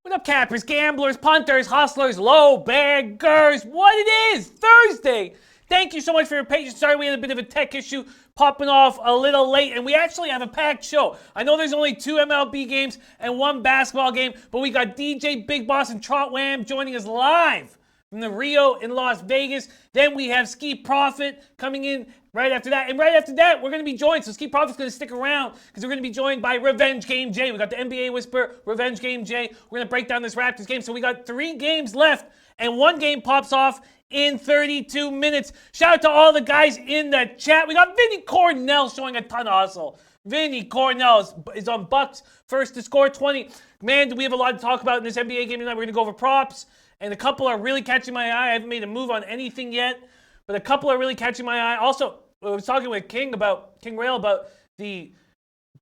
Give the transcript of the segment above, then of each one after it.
What up, cappers, gamblers, punters, hustlers, low baggers? What it is, Thursday. Thank you so much for your patience. Sorry we had a bit of a tech issue popping off a little late, and we actually have a packed show. I know there's only 2 MLB games and 1 basketball game, but we got DJ Big Boss and Trot Wham joining us live from the Rio in Las Vegas. Then we have Ski Profit coming in right after that. And right after that, we're going to be joined. So Ski Profit's going to stick around because we're going to be joined by Revenge Game J. We got the NBA Whisper, Revenge Game J. We're going to break down this Raptors game. So we got 3 games left, and 1 game pops off in 32 minutes. Shout out to all the guys in the chat. We got Vinny Cornell showing a ton of hustle. Vinny Cornell is on Bucks first to score 20. Man, do we have a lot to talk about in this NBA game tonight. We're going to go over props. And a couple are really catching my eye. I haven't made a move on anything yet, but a couple are really catching my eye. Also, I was talking with King Rail about the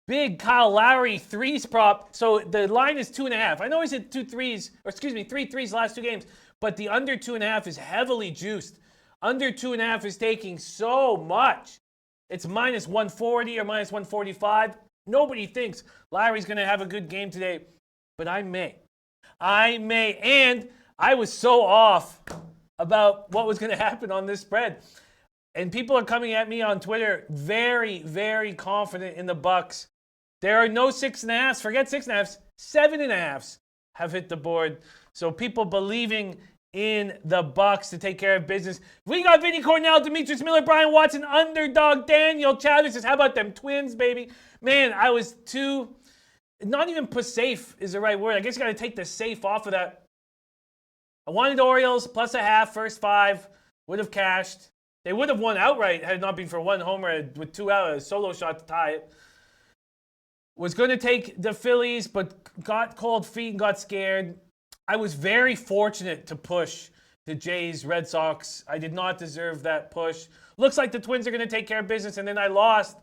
big Kyle Lowry threes prop. So the line is 2.5. I know he's hit 3 threes the last 2 games, but the under 2.5 is heavily juiced. Under 2.5 is taking so much. It's minus 140 or minus 145. Nobody thinks Lowry's going to have a good game today, but I may. And I was so off about what was going to happen on this spread. And people are coming at me on Twitter very, very confident in the Bucks. There are no 6.5s. Forget 6.5s. 7.5s have hit the board. So people believing in the Bucks to take care of business. We got Vinny Cornell, Demetrius Miller, Brian Watson, Underdog, Daniel Chowder says, how about them Twins, baby? Man, I was too... Not even put safe is the right word. I guess you got to take the safe off of that. I wanted the Orioles plus a half, first 5, would have cashed. They would have won outright had it not been for 1 homer with 2 out, a solo shot to tie it. Was going to take the Phillies, but got cold feet and got scared. I was very fortunate to push the Jays, Red Sox. I did not deserve that push. Looks like the Twins are going to take care of business, and then I lost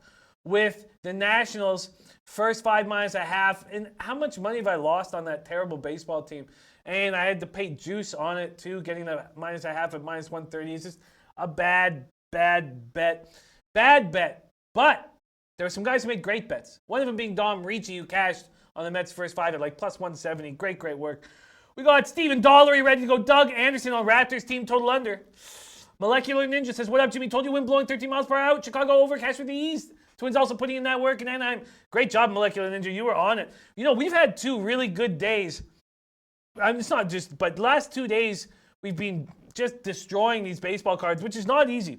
with the Nationals, first 5 minus a half. And how much money have I lost on that terrible baseball team? And I had to pay juice on it too, getting the minus a half at minus 130. It's just a bad bet. Bad bet. But there were some guys who made great bets. One of them being Dom Ricci, who cashed on the Mets' first 5 at like plus 170. Great work. We got Stephen Dollery ready to go. Doug Anderson on Raptors team total under. Molecular Ninja says, what up, Jimmy? Told you wind blowing 13 miles per hour. Chicago over, cash for the East. Twins also putting in that work in Anaheim. Great job, Molecular Ninja. You were on it. You know, we've had 2 really good days. It's not just, but the last 2 days, we've been just destroying these baseball cards, which is not easy.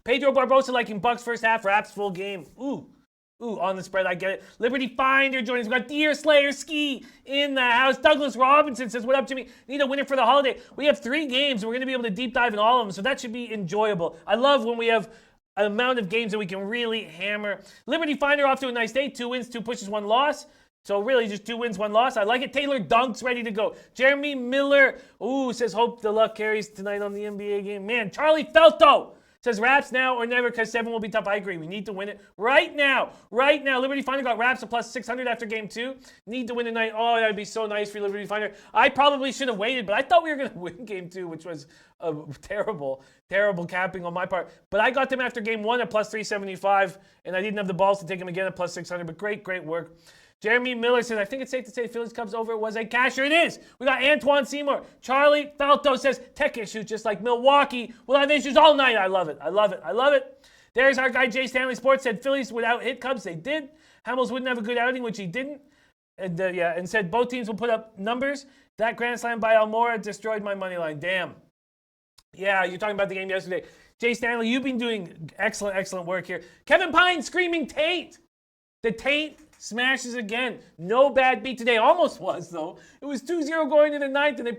Pedro Barbosa liking Bucks first half, Raps full game. Ooh, on the spread, I get it. Liberty Finder joins. We got Deer Slayer Ski in the house. Douglas Robinson says, what up, Jimmy? Need a winner for the holiday. We have 3 games, and we're going to be able to deep dive in all of them, so that should be enjoyable. I love when we have an amount of games that we can really hammer. Liberty Finder off to a nice day. 2 wins, 2 pushes, 1 loss. So really just 2 wins, 1 loss. I like it. Taylor Dunk's ready to go. Jeremy Miller, says hope the luck carries tonight on the NBA game. Man, Charlie Felto says Raps now or never because 7 will be tough. I agree. We need to win it right now. Liberty Finder got Raps a plus 600 after game 2. Need to win tonight. Oh, that would be so nice for Liberty Finder. I probably should have waited, but I thought we were going to win game 2, which was a terrible capping on my part. But I got them after game 1 at plus 375, and I didn't have the balls to take them again at plus 600, but great work. Jeremy Miller says, I think it's safe to say Phillies Cubs over was a casher. It is. We got Antoine Seymour. Charlie Falto says, tech issues just like Milwaukee. We'll have issues all night. I love it. There's our guy, Jay Stanley Sports, said Phillies would out-hit Cubs. They did. Hamels wouldn't have a good outing, which he didn't. And said both teams will put up numbers. That grand slam by Almora destroyed my money line. Damn. Yeah, you're talking about the game yesterday. Jay Stanley, you've been doing excellent work here. Kevin Pine screaming Taint. The Taint smashes again. No bad beat today. Almost was, though. It was 2-0 going into the 9th, and they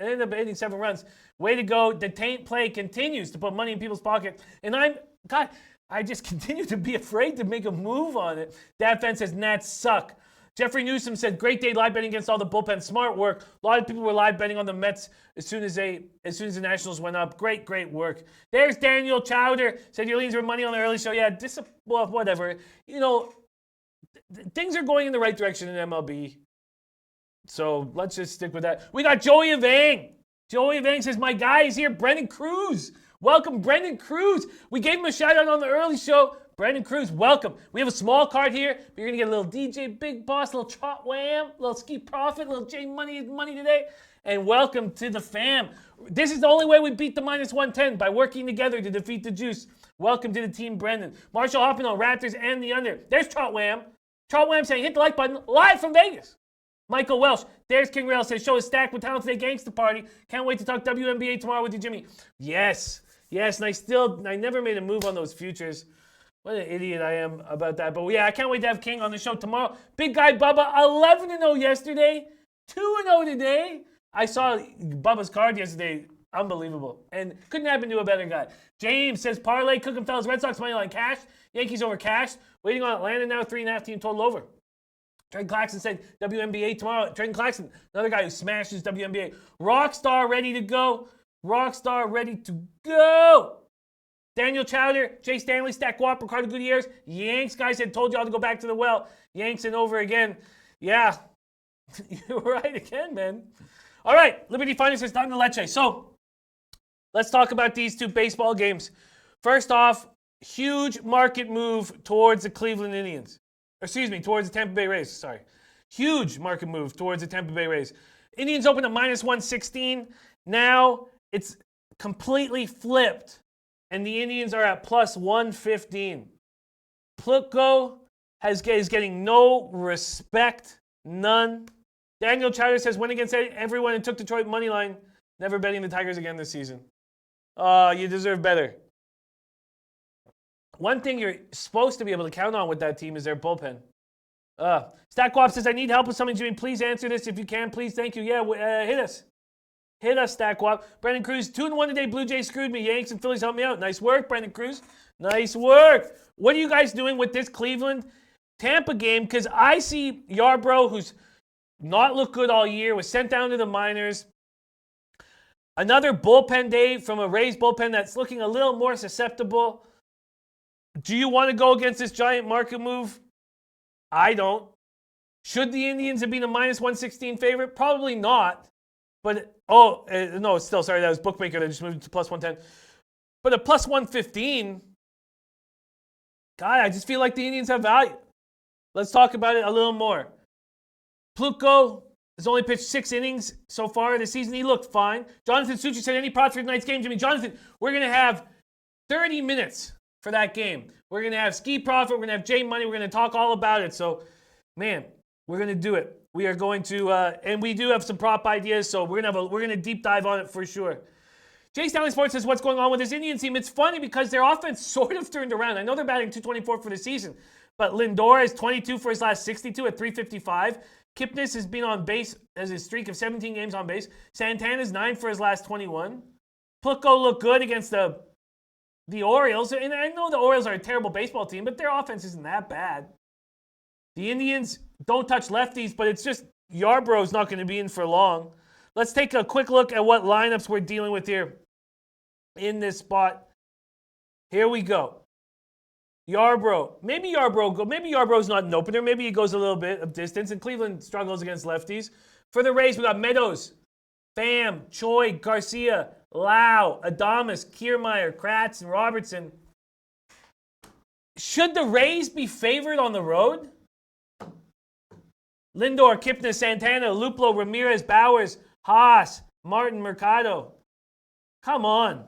ended up hitting 7 runs. Way to go. The Taint play continues to put money in people's pocket. And I just continue to be afraid to make a move on it. That fan says, Nats suck. Jeffrey Newsom said, great day live betting against all the bullpen. Smart work. A lot of people were live betting on the Mets as soon as the Nationals went up. Great work. There's Daniel Chowder. Said your leans were money on the early show. Yeah, whatever. things are going in the right direction in MLB. So let's just stick with that. We got Joey Evang. Joey Evang says, my guy is here, Brendan Cruz. Welcome, Brendan Cruz. We gave him a shout out on the early show. Brendan Cruz, welcome. We have a small card here, but you're going to get a little DJ Big Boss, a little Trot Wham, a little Ski Profit, a little J Money today. And welcome to the fam. This is the only way we beat the -110, by working together to defeat the juice. Welcome to the team, Brendan. Marshall hopping on Raptors and the under. There's Trot Wham. Trot Wham saying, hit the like button, live from Vegas. Michael Welsh. There's King Rail says, show is stacked with talent today, gangsta party. Can't wait to talk WNBA tomorrow with you, Jimmy. Yes. And I never made a move on those futures. What an idiot I am about that. But yeah, I can't wait to have King on the show tomorrow. Big guy Bubba, 11-0 yesterday, 2-0 today. I saw Bubba's card yesterday. Unbelievable. And couldn't happen to a better guy. James says, parlay, cooking fellas, Red Sox money line cash. Yankees over cash. Waiting on Atlanta now, 3.5 team total over. Trent Claxton said WNBA tomorrow. Trent Claxton, another guy who smashes WNBA. Rockstar ready to go. Rockstar ready to go. Daniel Chowder, Jay Stanley, Stack Wap, Ricardo Gutierrez. Yanks guy said, told y'all to go back to the well. Yanks and over again. Yeah, you're right again, man. All right, Liberty Finance says time to leche. So let's talk about these two baseball games. First off, huge market move towards the Cleveland Indians. Towards the Tampa Bay Rays, sorry. Huge market move towards the Tampa Bay Rays. Indians open at -116. Now it's completely flipped, and the Indians are at +115. Plutko is getting no respect, none. Daniel Chowder says, went against everyone and took Detroit money line. Never betting the Tigers again this season. You deserve better. One thing you're supposed to be able to count on with that team is their bullpen. Stackwap says, I need help with something, Jimmy. Please answer this if you can. Please, thank you. Yeah, hit us. Hit us, Stackwap. Brendan Cruz, 2-1 today. Blue Jays screwed me. Yanks and Phillies helped me out. Nice work, Brendan Cruz. Nice work. What are you guys doing with this Cleveland-Tampa game? Because I see Yarbrough, who's not looked good all year, was sent down to the minors. Another bullpen day from a Rays bullpen that's looking a little more susceptible. Do you want to go against this giant market move? I don't. Should the Indians have been a -116 favorite? Probably not. But, no, still, sorry, that was Bookmaker that just moved to +110. But a +115, God, I just feel like the Indians have value. Let's talk about it a little more. Plutko has only pitched 6 innings so far this season. He looked fine. Jonathan Succi said, any props for tonight's game, Jimmy? Jonathan, we're going to have 30 minutes for that game. We're going to have Ski Profit. We're going to have J Money. We're going to talk all about it. So, man, we're going to do it. We are going to, and we do have some prop ideas, so we're going to deep dive on it for sure. Jay Stanley Sports says, what's going on with this Indians team? It's funny because their offense sort of turned around. I know they're batting .224 for the season, but Lindor is 22 for his last 62 at .355. Kipnis has been on base as his streak of 17 games on base. Santana's 9 for his last 21. Plutko looked good against the Orioles. And I know the Orioles are a terrible baseball team, but their offense isn't that bad. The Indians don't touch lefties, but it's just Yarbrough's not going to be in for long. Let's take a quick look at what lineups we're dealing with here in this spot. Here we go. Yarbrough. Maybe Yarbrough's not an opener. Maybe he goes a little bit of distance, and Cleveland struggles against lefties. For the Rays, we got Meadows, Pham, Choi, Garcia, Lau, Adames, Kiermaier, Kratz, and Robertson. Should the Rays be favored on the road? Lindor, Kipnis, Santana, Luplo, Ramirez, Bowers, Haas, Martin, Mercado. Come on.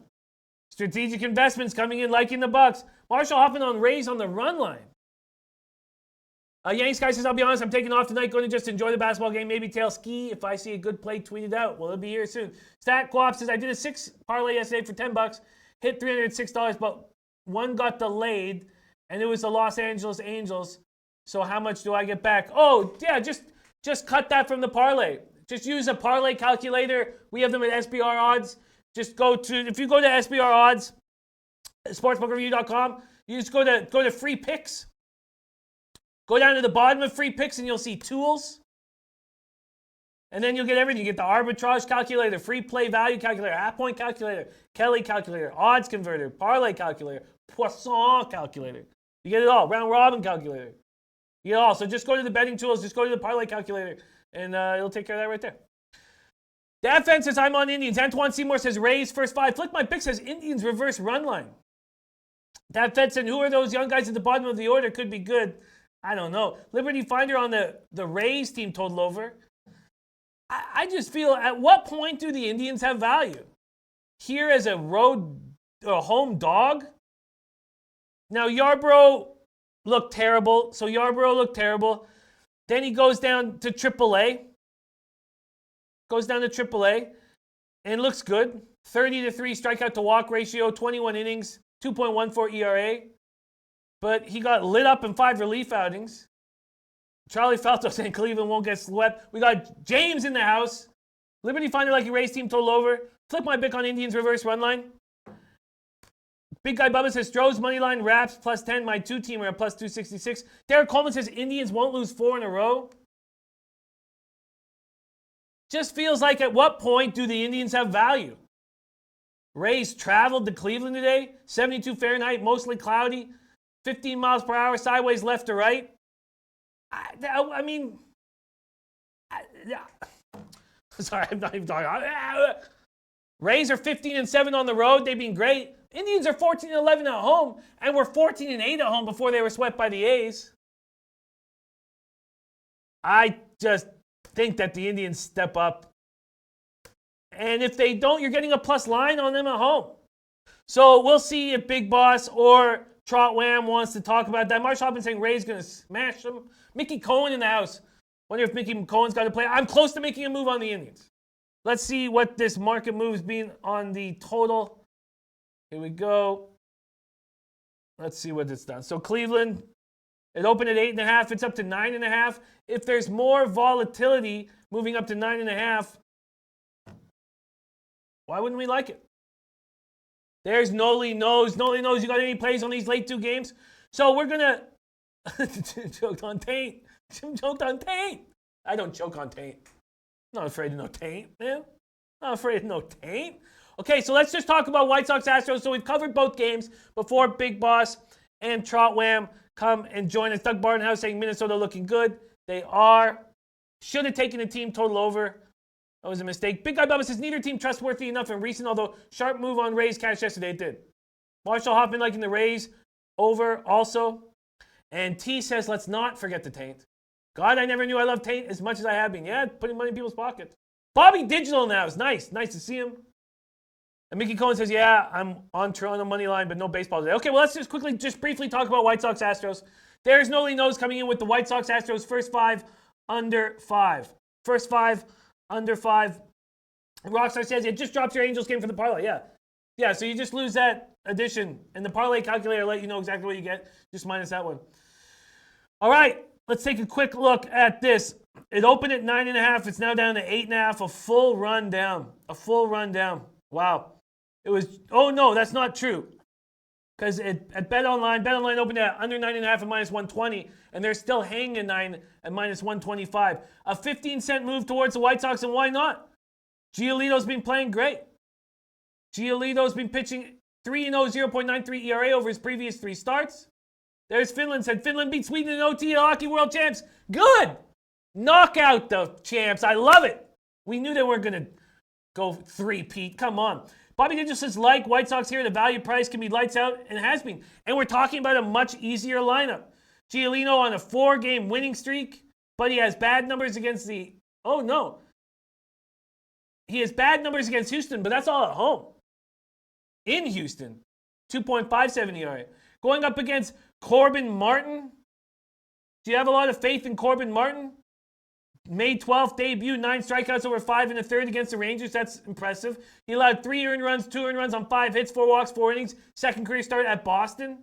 Strategic investments coming in like in the Bucks. Marshall hopping on Rays on the run line. Yanks guy says, I'll be honest, I'm taking off tonight, going to just enjoy the basketball game, maybe tail ski. If I see a good play, tweet it out. Well, it'll be here soon. Stat Quap says, I did a 6 parlay yesterday for $10, hit $306, but one got delayed, and it was the Los Angeles Angels. So how much do I get back? Oh, yeah, just cut that from the parlay. Just use a parlay calculator. We have them at SBR odds. Just if you go to SBR odds, sportsbookreview.com, you just go to free picks. Go down to the bottom of free picks and you'll see tools. And then you'll get everything. You get the arbitrage calculator, free play value calculator, half point calculator, Kelly calculator, odds converter, parlay calculator, Poisson calculator. You get it all. Round robin calculator. You get it all. So just go to the betting tools, just go to the parlay calculator, and it'll take care of that right there. Dad Fan says, I'm on Indians. Antoine Seymour says, Rays first 5. Flick My Pick says, Indians reverse run line. Dad Fan said, who are those young guys at the bottom of the order? Could be good. I don't know. Liberty Finder on the Rays team total over. I just feel, at what point do the Indians have value? Here as a home dog? Now, Yarbrough looked terrible. Then he goes down to AAA. And looks good. 30-3 strikeout to walk ratio, 21 innings, 2.14 ERA. But he got lit up in 5 relief outings. Charlie Felto saying Cleveland won't get swept. We got James in the house. Liberty Finder like a Rays team total over. Flip my pick on Indians reverse run line. Big Guy Bubba says Stroh's money line, Raps plus 10. My 2-teamer at plus 266. Derek Coleman says Indians won't lose 4 in a row. Just feels like at what point do the Indians have value? Rays traveled to Cleveland today. 72 Fahrenheit, mostly cloudy. 15 miles per hour, sideways left to right. I mean, sorry, I'm not even talking. Rays are 15-7 on the road. They've been great. Indians are 14-11 at home, and were 14-8 at home before they were swept by the A's. I just think that the Indians step up. And if they don't, you're getting a plus line on them at home. So we'll see if Big Boss or Trot Wham wants to talk about that. Marshall Hoffman saying Ray's going to smash them. Mickey Cohen in the house. Wonder if Mickey Cohen's got to play. I'm close to making a move on the Indians. Let's see what this market move's been on the total. Here we go. Let's see what it's done. So Cleveland, it opened at 8.5. It's up to 9.5. If there's more volatility moving up to 9.5, why wouldn't we like it? There's Noli knows. Noli knows. You got any plays on these late 2 games? So we're going to... Choked on taint. Choked on taint. I don't choke on taint. I'm not afraid of no taint, man. Not afraid of no taint. Okay, so let's just talk about White Sox Astros. So we've covered both games before Big Boss and Trot Wham come and join us. Doug Barnhouse saying Minnesota looking good. They are. Should have taken the team total over. That was a mistake. Big Guy Bubba says neither team trustworthy enough and recent, although sharp move on Rays cash yesterday. It did. Marshall Hoffman liking the Rays over also. And T says, let's not forget the taint. God, I never knew I loved taint as much as I have been. Yeah, putting money in people's pockets. Bobby Digital now is nice. Nice to see him. And Mickey Cohen says, yeah, I'm on Toronto money line, but no baseball today. Okay, well, let's just briefly talk about White Sox Astros. There's Noli Knows coming in with the White Sox Astros first 5 under 5. First 5 under 5. Rockstar says, it just drops your Angels game for the parlay. Yeah. Yeah, so you just lose that addition, and the parlay calculator will let you know exactly what you get, just minus that one. All right, let's take a quick look at this. It opened at 9.5. It's now down to 8.5. A full run down. A full run down. Wow. It was, oh no, that's not true. Because at BetOnline opened at under 9.5 at minus 120, and they're still hanging at 9 at minus 125. A 15-cent move towards the White Sox, and why not? Giolito's been playing great. Giolito's been pitching 3-0, 0.93 ERA over his previous 3 starts. There's Finland said Finland beat Sweden in OT Hockey World Champs. Good! Knock out the champs. I love it. We knew they weren't going to go 3-peat. Come on. Bobby Digital says, like White Sox here, the value price can be lights out, and it has been. And we're talking about a much easier lineup. Giolito on a 4-game winning streak, but he has bad numbers against the... Oh, no. He has bad numbers against Houston, but that's all at home. In Houston, 2.57 ERA. Going up against Corbin Martin. Do you have a lot of faith in Corbin Martin? May 12th debut, 9 strikeouts over 5 1/3 against the Rangers. That's impressive. He allowed 3 earned runs, 2 earned runs on 5 hits, 4 walks, 4 innings. Second career start at Boston.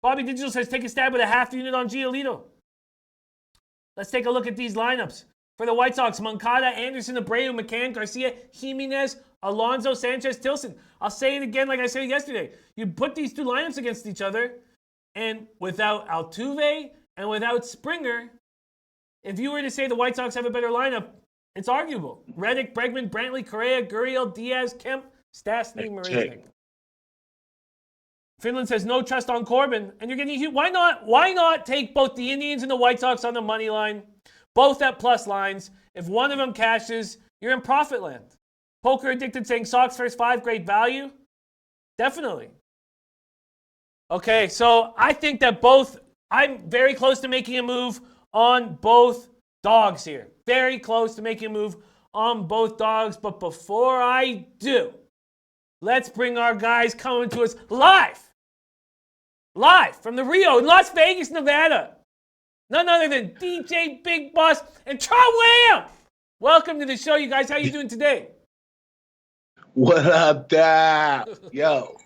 Bobby Digital says take a stab with a half unit on Giolito. Let's take a look at these lineups. For the White Sox, Moncada, Anderson, Abreu, McCann, Garcia, Jimenez, Alonso, Sanchez, Tilson. I'll say it again like I said yesterday. You put these 2 lineups against each other, and without Altuve and without Springer, if you were to say the White Sox have a better lineup, it's arguable. Reddick, Bregman, Brantley, Correa, Gurriel, Diaz, Kemp, Stastny, Marisnik. Finland says no trust on Corbin, and you're getting why not take both the Indians and the White Sox on the money line, both at plus lines. If one of them cashes, you're in profit land. Poker Addicted saying Sox first 5, great value. Definitely. Okay, so I think that I'm very close to making a move on both dogs here. Very close to making a move on both dogs. But before I do, let's bring our guys coming to us live from the Rio in Las Vegas, Nevada. None other than DJ Big Boss and Trout Wham. Welcome to the show, you guys. How you doing today? What up, Dad? Yo,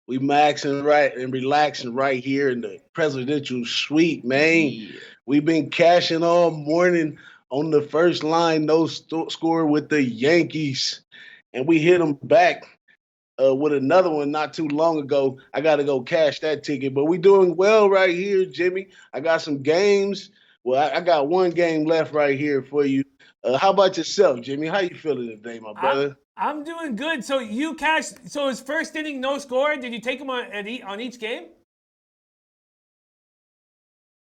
we maxing right and relaxing right here in the presidential suite, man. Yeah. We've been cashing all morning on the first line, no score with the Yankees. And we hit them back with another one not too long ago. I got to go cash that ticket. But we doing well right here, Jimmy. I got some games. Well, I got one game left right here for you. How about yourself, Jimmy? How you feeling today, my brother? I'm doing good. So you cashed. So his first inning, no score. Did you take him on each game?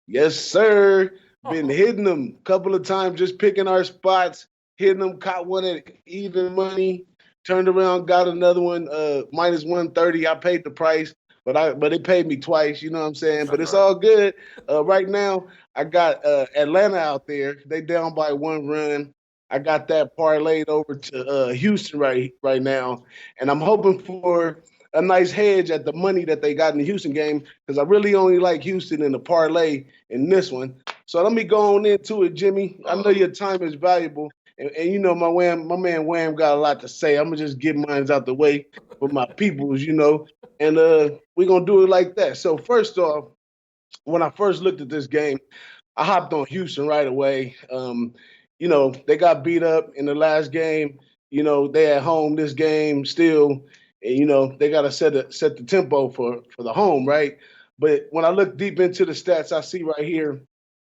Yes, sir. Been hitting them a couple of times, just picking our spots, hitting them, caught one at even money, turned around, got another one, minus 130. I paid the price, but it paid me twice, you know what I'm saying? But it's all good. Right now, I got Atlanta out there. They down by 1 run. I got that parlayed over to Houston right now, and I'm hoping for a nice hedge at the money that they got in the Houston game because I really only like Houston in the parlay in this one. So let me go on into it, Jimmy. I know your time is valuable, and you know my man Wham got a lot to say. I'm gonna just get mine out the way for my peoples, you know, and we're gonna do it like that. So first off, when I first looked at this game, I hopped on Houston right away. You know, they got beat up in the last game. You know, they at home this game still, and, you know, they got to set the tempo for the home, right? But when I look deep into the stats, I see right here,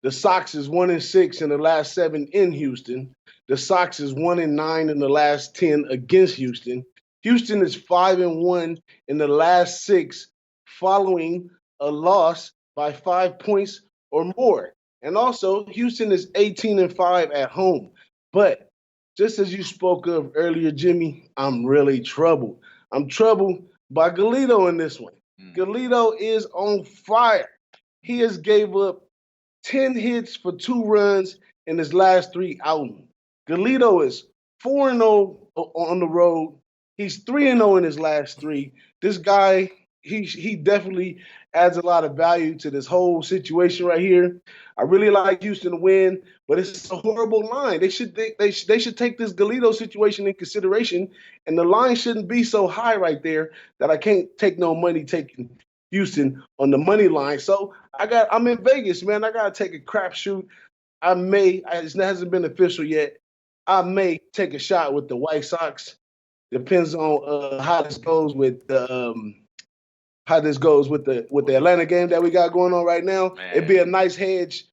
the Sox is 1-6 in the last 7 in Houston. The Sox is 1-9 in the last 10 against Houston. Houston is 5-1 in the last 6 following a loss by 5 points or more. And also, Houston is 18-5 at home. But just as you spoke of earlier, Jimmy, I'm really troubled. I'm troubled by Galito in this one. Galito is on fire. He has gave up 10 hits for 2 runs in his last 3 outings. Galito is 4-0 on the road. He's 3-0 in his last 3. This guy, he definitely adds a lot of value to this whole situation right here. I really like Houston to win, but it's a horrible line. They should take this Galito situation in consideration, and the line shouldn't be so high right there that I can't take no money taking Houston on the money line. So I'm in Vegas, man. I gotta take a crapshoot. It hasn't been official yet. I may take a shot with the White Sox. Depends on how this goes with the Atlanta game that we got going on right now. Man. It'd be a nice hedge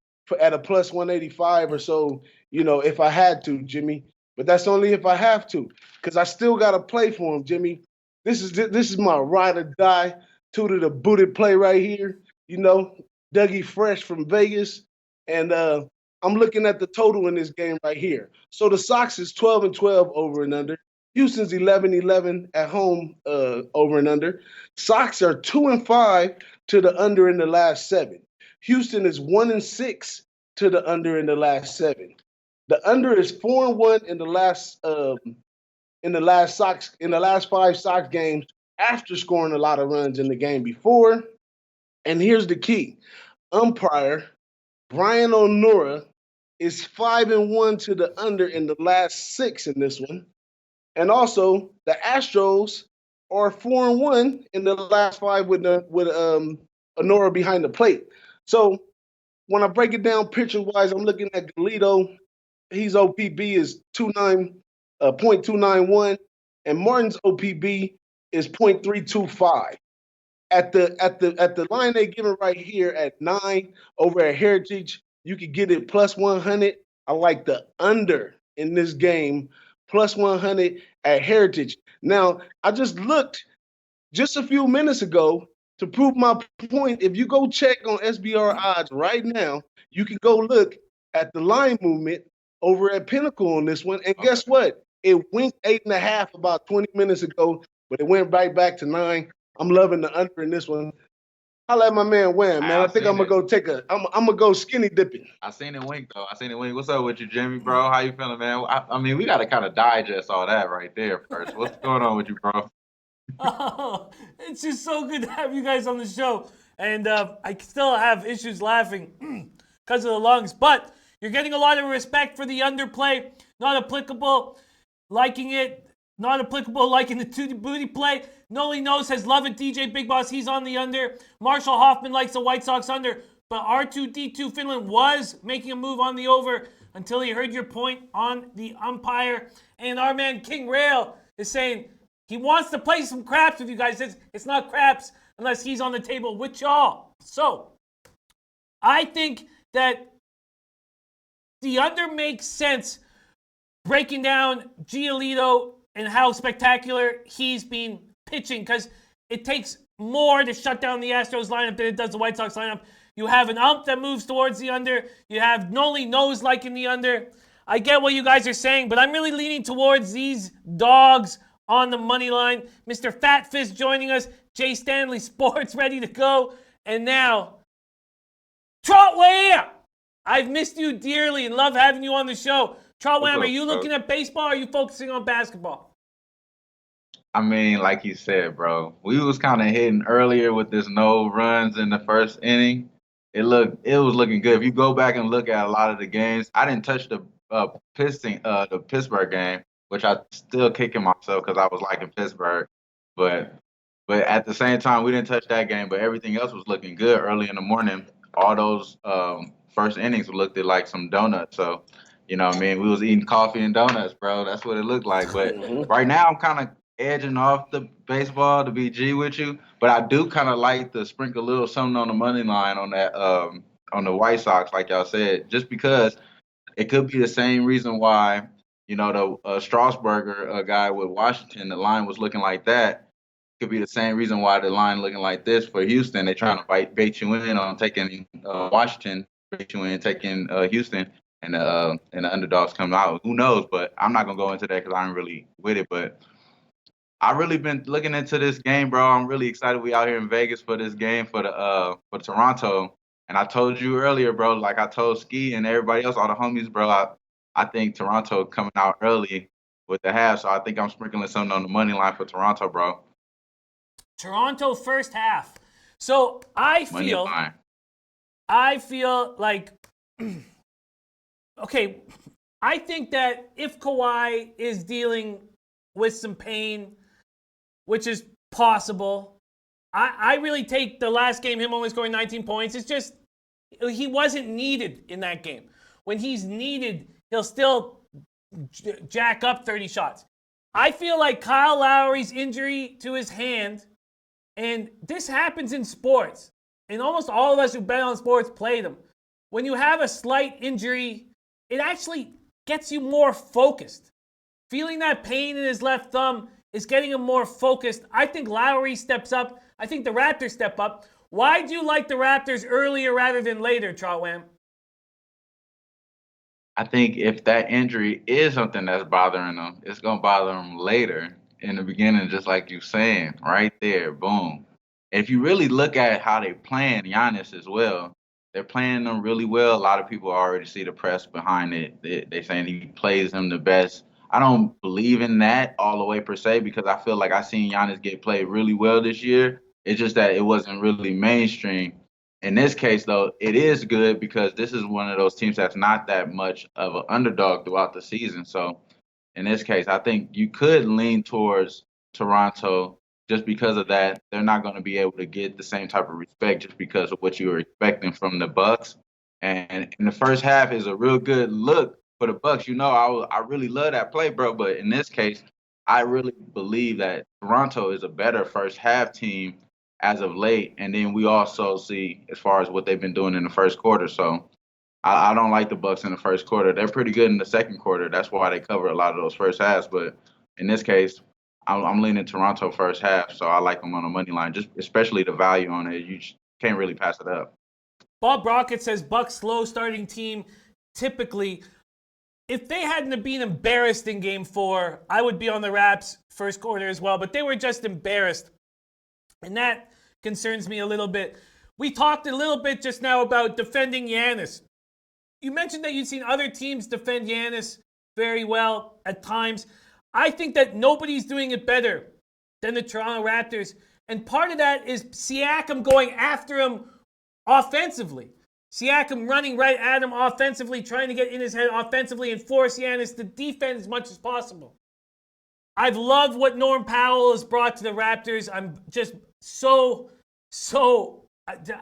at a plus 185 or so, you know, if I had to, Jimmy. But that's only if I have to, because I still got to play for him, Jimmy. This is my ride or die, two to the booted play right here. You know, Dougie Fresh from Vegas, and I'm looking at the total in this game right here. So the Sox is 12-12 over and under. Houston's 11-11 at home over and under. Sox are 2-5 to the under in the last 7. Houston is 1-6 to the under in the last 7. The under is 4-1 in the last 5 Sox games after scoring a lot of runs in the game before. And here's the key: umpire Brian O'Nora is 5-1 to the under in the last 6 in this one. And also, the Astros are 4-1 in the last 5 with Honora behind the plate. So when I break it down pitcher-wise, I'm looking at Galito. His OPB is 0.291, and Martin's OPB is 0.325. At the line they're giving right here at 9 over at Heritage, you could get it plus 100. I like the under in this game, plus 100 at Heritage. Now, I just looked just a few minutes ago. to prove my point, if you go check on SBR odds right now, you can go look at the line movement over at Pinnacle on this one. And guess what? It went 8.5 about 20 minutes ago, but it went right back to 9. I'm loving the under in this one. I let my man win, man. I think I'm gonna go I'm gonna go skinny dipping. I seen it wink though. I seen it wink. What's up with you, Jimmy, bro? How you feeling, man? I mean, we gotta kind of digest all that right there first. What's going on with you, bro? Oh, it's just so good to have you guys on the show. And I still have issues laughing because of the lungs. But you're getting a lot of respect for the underplay. Not applicable. Liking it. Not applicable liking the Tootie Booty play. Noli knows has love it. DJ Big Boss, he's on the under. Marshall Hoffman likes the White Sox under. But R2D2 Finland was making a move on the over until he heard your point on the umpire. And our man King Rail is saying he wants to play some craps with you guys. It's not craps unless he's on the table with y'all. So, I think that the under makes sense breaking down Giolito and how spectacular he's been pitching because it takes more to shut down the Astros lineup than it does the White Sox lineup. You have an ump that moves towards the under. You have Noli knows liking the under. I get what you guys are saying, but I'm really leaning towards these dogs on the money line. Mr. Fat Fist joining us. Jay Stanley Sports ready to go. And now, Trotwam! I've missed you dearly and love having you on the show. Trotwam, are you looking at baseball or are you focusing on basketball? I mean, like you said, bro, we was kind of hitting earlier with this no runs in the first inning. It was looking good. If you go back and look at a lot of the games, I didn't touch the Pittsburgh game, which I still kicking myself because I was liking Pittsburgh. But at the same time, we didn't touch that game. But everything else was looking good early in the morning. All those first innings looked like some donuts. So, you know what I mean? We was eating coffee and donuts, bro. That's what it looked like. But right now, I'm kind of edging off the baseball to be G with you. But I do kind of like to sprinkle a little something on the money line on that on the White Sox, like y'all said, just because it could be the same reason why, you know, the Strasburger guy with Washington, the line was looking like that. Could be the same reason why the line looking like this for Houston. They're trying to bait you in on taking Washington, bait you in taking Houston, and the underdogs come out. Who knows? But I'm not gonna go into that because I'm really with it. But I really been looking into this game, bro. I'm really excited we out here in Vegas for this game for Toronto. And I told you earlier, bro, like I told Ski and everybody else, all the homies, bro, I think Toronto coming out early with the half. So I think I'm sprinkling something on the money line for Toronto, bro. Toronto first half. So I feel like, okay, I think that if Kawhi is dealing with some pain, which is possible, I really take the last game, him only scoring 19 points. It's just, he wasn't needed in that game. When he's needed, he'll still jack up 30 shots. I feel like Kyle Lowry's injury to his hand, and this happens in sports, and almost all of us who bet on sports play them. When you have a slight injury, it actually gets you more focused. Feeling that pain in his left thumb is getting him more focused. I think Lowry steps up. I think the Raptors step up. Why do you like the Raptors earlier rather than later, Trotwam? I think if that injury is something that's bothering them, it's going to bother them later. In the beginning, just like you're saying, right there, boom. If you really look at how they playing Giannis as well, they're playing them really well. A lot of people already see the press behind it. They're saying he plays them the best. I don't believe in that all the way per se because I feel like I seen Giannis get played really well this year. It's just that it wasn't really mainstream. In this case, though, it is good because this is one of those teams that's not that much of an underdog throughout the season. So in this case, I think you could lean towards Toronto just because of that. They're not going to be able to get the same type of respect just because of what you were expecting from the Bucks. And in the first half is a real good look for the Bucks. You know, I really love that play, bro. But in this case, I really believe that Toronto is a better first half team as of late. And then we also see as far as what they've been doing in the first quarter. So I don't like the Bucks in the first quarter. They're pretty good in the second quarter. That's why they cover a lot of those first halves. But in this case, I'm leaning Toronto first half, so I like them on the money line, just especially the value on it. You just can't really pass it up. Bob Brockett says Bucks slow starting team. Typically, if they hadn't have been embarrassed in Game 4, I would be on the Raps first quarter as well. But they were just embarrassed, and that concerns me a little bit. We talked a little bit just now about defending Giannis. You mentioned that you've seen other teams defend Giannis very well at times. I think that nobody's doing it better than the Toronto Raptors. And part of that is Siakam going after him offensively. Siakam running right at him offensively, trying to get in his head offensively and force Giannis to defend as much as possible. I've loved what Norm Powell has brought to the Raptors. I'm just so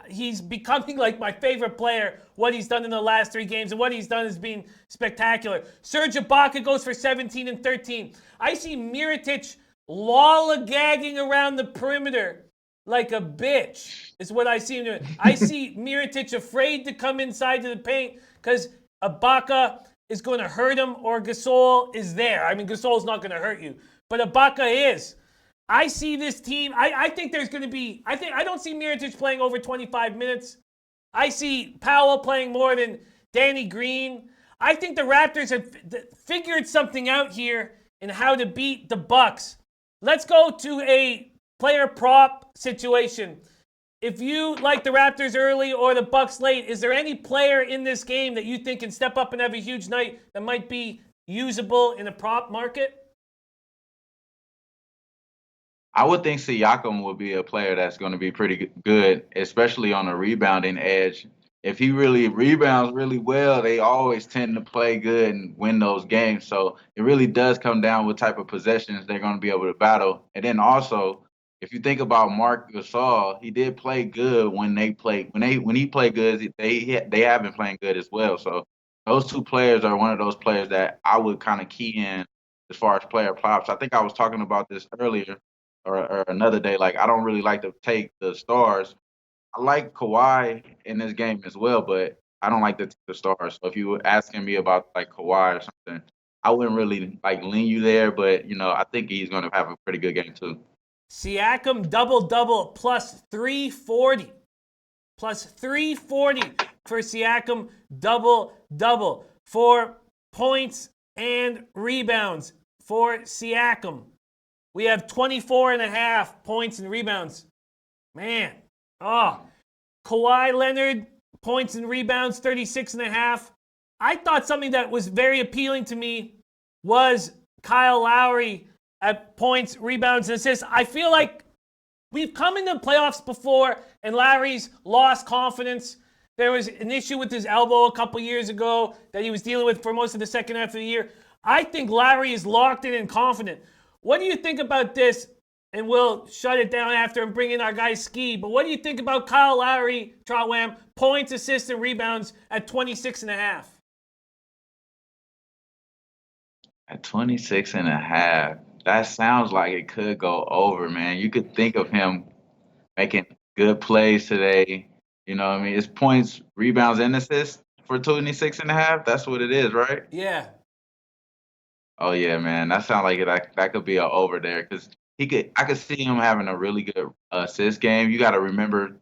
he's becoming like my favorite player, what he's done in the last 3 games, and what he's done has been spectacular. Serge Ibaka goes for 17 and 13. I see Mirotic lollygagging around the perimeter like a bitch, is what I see him doing. I see Mirotic afraid to come inside to the paint because Ibaka is going to hurt him or Gasol is there. I mean, Gasol's not going to hurt you, but Ibaka is. I see this team. I think there's going to be. I don't see Mirotic playing over 25 minutes. I see Powell playing more than Danny Green. I think the Raptors have figured something out here in how to beat the Bucks. Let's go to a player prop situation. If you like the Raptors early or the Bucks late, is there any player in this game that you think can step up and have a huge night that might be usable in a prop market? I would think Siakam would be a player that's going to be pretty good, especially on the rebounding edge. If he really rebounds really well, they always tend to play good and win those games. So it really does come down what type of possessions they're going to be able to battle. And then also, if you think about Marc Gasol, he did play good when he played good. They have been playing good as well. So those 2 players are one of those players that I would kind of key in as far as player props. I think I was talking about this earlier. Or another day, like I don't really like to take the stars. I like Kawhi in this game as well, but I don't like to take the stars. So if you were asking me about like Kawhi or something, I wouldn't really like lean you there, but I think he's going to have a pretty good game too. Siakam double-double plus 340. Plus 340 for Siakam double-double. For points and rebounds for Siakam, we have 24.5 points and rebounds. Man. Kawhi Leonard, points and rebounds, 36.5. I thought something that was very appealing to me was Kyle Lowry at points, rebounds, and assists. I feel like we've come into the playoffs before, and Lowry's lost confidence. There was an issue with his elbow a couple years ago that he was dealing with for most of the second half of the year. I think Lowry is locked in and confident. What do you think about this? And we'll shut it down after and bring in our guy Ski. But what do you think about Kyle Lowry, Trotwam, points, assists, and rebounds at 26.5? At 26.5, that sounds like it could go over, man. You could think of him making good plays today. You know what I mean? It's points, rebounds, and assists for 26.5. That's what it is, right? Yeah. Oh yeah, man, that sounds like that could be an over there because I could see him having a really good assist game. You got to remember,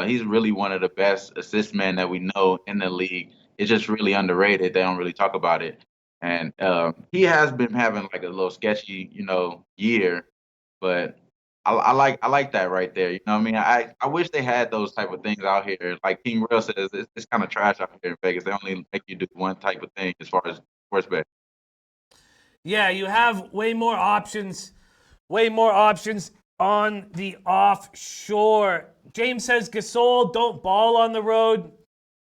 he's really one of the best assist men that we know in the league. It's just really underrated. They don't really talk about it, and he has been having like a little sketchy, year. But I like that right there. You know what I mean? I wish they had those type of things out here. Like King Real says, it's kind of trash out here in Vegas. They only make you do one type of thing as far as sports bet. Yeah, you have way more options on the offshore. James says Gasol don't ball on the road.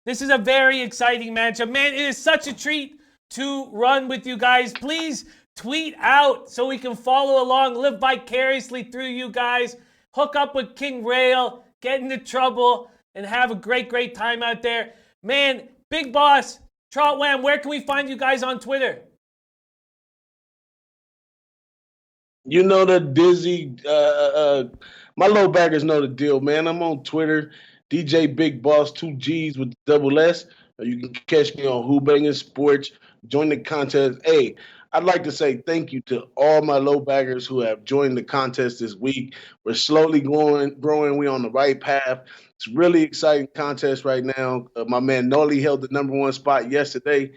This is a very exciting matchup. Man, it is such a treat to run with you guys. Please tweet out so we can follow along, live vicariously through you guys. Hook up with King Rail, get into trouble, and have a great time out there. Man, Big Boss, Trotwam, where can we find you guys on Twitter? You know the Dizzy, my low baggers know the deal, man. I'm on Twitter, DJ Big Boss, 2 G's with double S. You can catch me on Who Bangin' Sports. Join the contest. Hey, I'd like to say thank you to all my low baggers who have joined the contest this week. We're slowly growing. We're on the right path. It's a really exciting contest right now. My man Noli held the number one spot yesterday.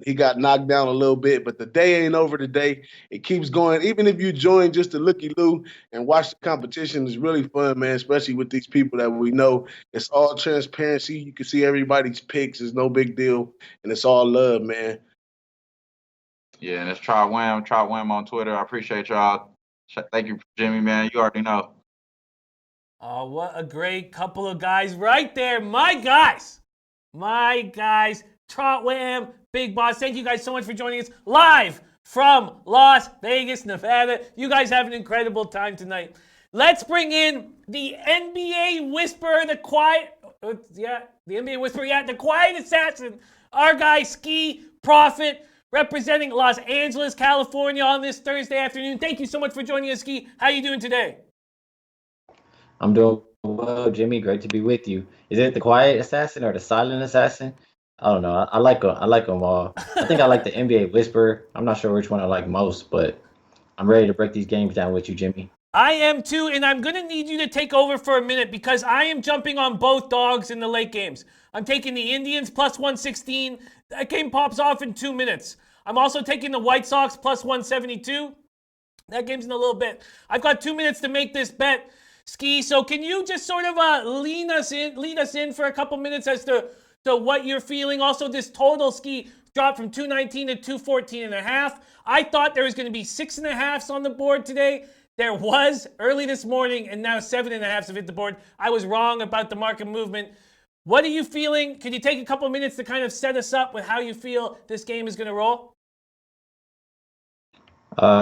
He got knocked down a little bit, but the day ain't over today. It keeps going. Even if you join just to looky-loo and watch the competition, it's really fun, man, especially with these people that we know. It's all transparency. You can see everybody's picks. It's no big deal, and it's all love, man. Yeah, and it's Trot Wham on Twitter. I appreciate y'all. Thank you, Jimmy, man. You already know. Oh, what a great couple of guys right there. My guys. Trot Wham, Big Boss. Thank you guys so much for joining us live from Las Vegas, Nevada. You guys have an incredible time tonight. Let's bring in the NBA Whisperer, the quiet assassin. Our guy, Ski Prophet, representing Los Angeles, California on this Thursday afternoon. Thank you so much for joining us, Ski. How you doing today? I'm doing well, Jimmy. Great to be with you. Is it the quiet assassin or the silent assassin? I don't know. I like them. I like them all. I think I like the NBA Whisperer. I'm not sure which one I like most, but I'm ready to break these games down with you, Jimmy. I am too, and I'm going to need you to take over for a minute because I am jumping on both dogs in the late games. I'm taking the Indians plus 116. That game pops off in 2 minutes. I'm also taking the White Sox plus 172. That game's in a little bit. I've got 2 minutes to make this bet, Ski. So can you just sort of lead us in for a couple minutes as to what you're feeling? Also, this total, Ski, dropped from 219 to 214.5. I thought there was going to be 6.5s on the board today. There was early this morning, and now 7.5s have hit the board. I was wrong about the market movement. What are you feeling? Could you take a couple minutes to kind of set us up with how you feel this game is going to roll?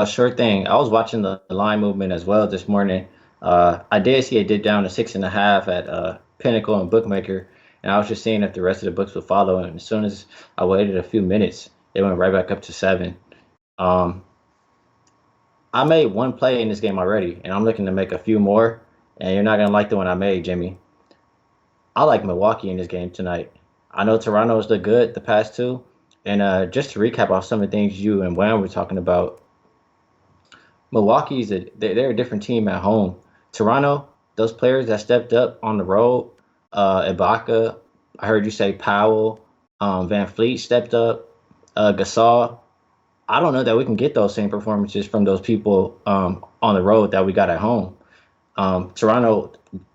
Sure thing. I was watching the line movement as well this morning. I did see it dip down to 6.5 at Pinnacle and Bookmaker, and I was just seeing if the rest of the books would follow. And as soon as I waited a few minutes, it went right back up to 7. I made one play in this game already, and I'm looking to make a few more. And you're not gonna like the one I made, Jimmy. I like Milwaukee in this game tonight. I know Toronto's looked good the past two, and just to recap off some of the things you and Wham were talking about, they're a different team at home. Toronto, those players that stepped up on the road, Ibaka, I heard you say Powell, Van Fleet stepped up, Gasol. I don't know that we can get those same performances from those people on the road that we got at home. Toronto,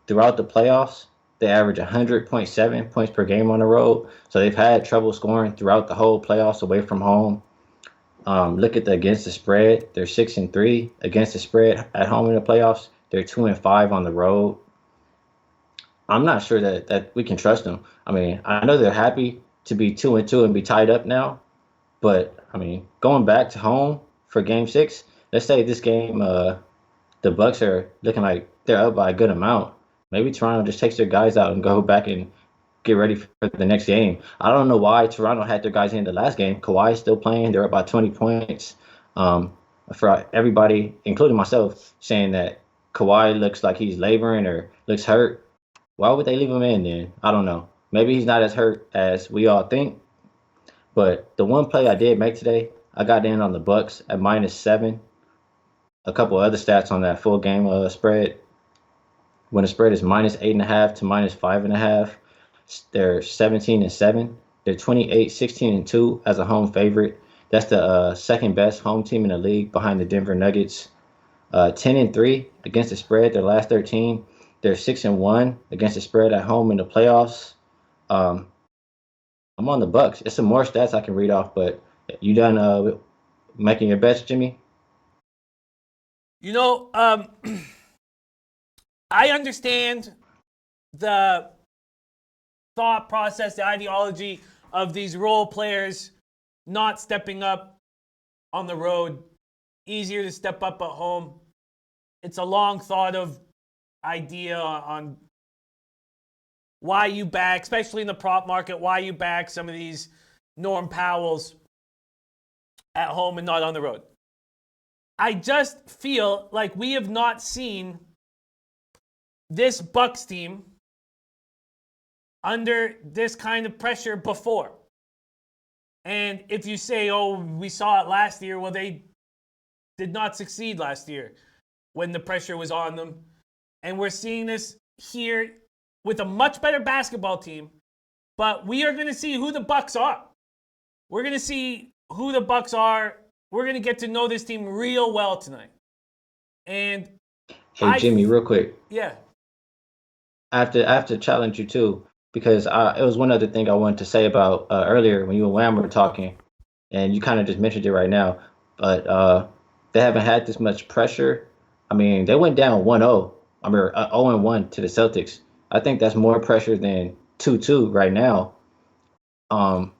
throughout the playoffs, they average 100.7 points per game on the road. So they've had trouble scoring throughout the whole playoffs away from home. Look at the against the spread. They're 6-3 against the spread at home in the playoffs. They're 2-5 on the road. I'm not sure that we can trust them. I mean, I know they're happy to be 2-2 and be tied up now, but I mean, going back to home for Game 6, let's say this game, the Bucks are looking like they're up by a good amount. Maybe Toronto just takes their guys out and go back and get ready for the next game. I don't know why Toronto had their guys in the last game. Kawhi is still playing. They're up by 20 points. For everybody, including myself, saying that Kawhi looks like he's laboring or looks hurt, why would they leave him in then? I don't know. Maybe he's not as hurt as we all think. But the one play I did make today, I got in on the Bucks at -7. A couple other stats on that full game spread. When the spread is -8.5 to -5.5, they're 17-7. They're 28, 16-2 as a home favorite. That's the second best home team in the league behind the Denver Nuggets. 10-3 against the spread. Their last 13. They're 6-1 against the spread at home in the playoffs. I'm on the Bucks. It's some more stats I can read off, but you done making your bets, Jimmy? You know, I understand the thought process, the ideology of these role players not stepping up on the road. Easier to step up at home. It's a long thought of idea on why you back, especially in the prop market, why you back some of these Norm Powells at home and not on the road. I just feel like we have not seen this Bucks team under this kind of pressure before. And if you say, oh, we saw it last year, well, they did not succeed last year when the pressure was on them. And we're seeing this here with a much better basketball team. But we are going to see who the Bucks are. We're going to see who the Bucks are. We're going to get to know this team real well tonight. And Hey, Jimmy, real quick. Yeah. I have to challenge you too, because it was one other thing I wanted to say about earlier when you and Wham were talking, and you kind of just mentioned it right now. But they haven't had this much pressure. I mean, they went down 1-0. I mean, 0-1 to the Celtics. I think that's more pressure than 2-2 right now. And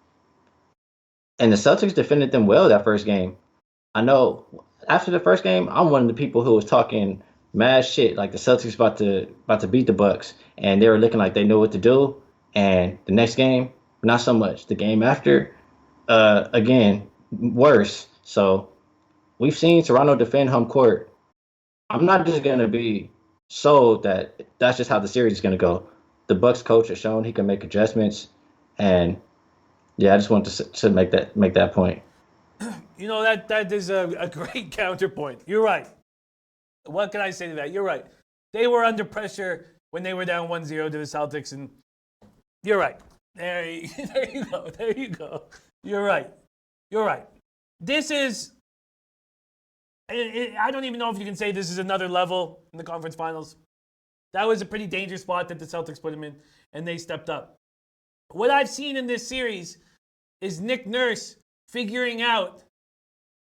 the Celtics defended them well that first game. I know after the first game, I'm one of the people who was talking mad shit, like the Celtics about to beat the Bucks, and they were looking like they knew what to do. And the next game, not so much. The game after, again, worse. So we've seen Toronto defend home court. I'm not just gonna be sold that that's just how the series is gonna go. The Bucks coach has shown he can make adjustments, and yeah, I just want to make that point. You know, that is a great counterpoint. You're right. What can I say to that? You're right. They were under pressure when they were down 1-0 to the Celtics, and you're right. There you go. There you go. You're right. You're right. This is, I don't even know if you can say this is another level in the conference finals. That was a pretty dangerous spot that the Celtics put him in, and they stepped up. What I've seen in this series is Nick Nurse figuring out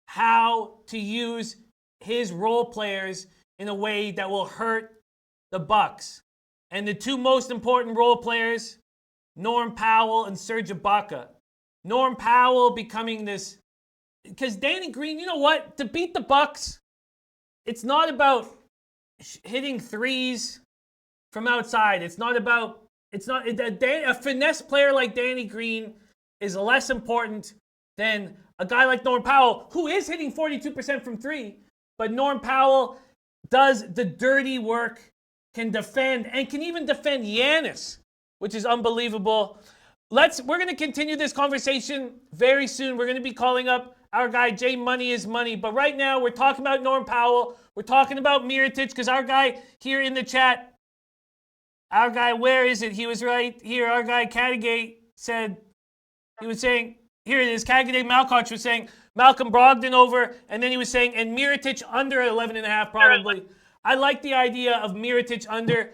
how to use his role players in a way that will hurt the Bucks. And the two most important role players, Norm Powell and Serge Ibaka. Norm Powell becoming this, because Danny Green, you know what? To beat the Bucks, it's not about hitting threes from outside. A finesse player like Danny Green is less important than a guy like Norm Powell, who is hitting 42% from three. But Norm Powell does the dirty work, can defend, and can even defend Giannis, which is unbelievable. We're going to continue this conversation very soon. We're going to be calling up our guy, Jay Money is Money. But right now, we're talking about Norm Powell. We're talking about Mirotic, because our guy here in the chat, our guy, where is it? He was right here. Our guy, Catigate, said, he was saying, here it is, Catigate Malkoch was saying, Malcolm Brogdon over, and then he was saying, and Mirotic under 11.5 probably. I like the idea of Mirotic under.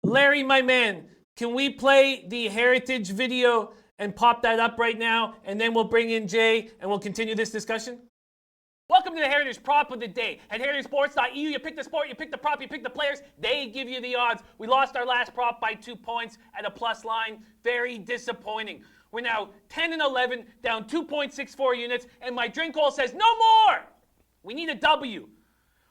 Larry, my man, can we play the Heritage video and pop that up right now, and then we'll bring in Jay, and we'll continue this discussion? Welcome to the Heritage Prop of the Day. At heritagesports.eu, you pick the sport, you pick the prop, you pick the players. They give you the odds. We lost our last prop by 2 points at a plus line. Very disappointing. We're now 10-11, down 2.64 units, and my drink hole says no more. We need a W.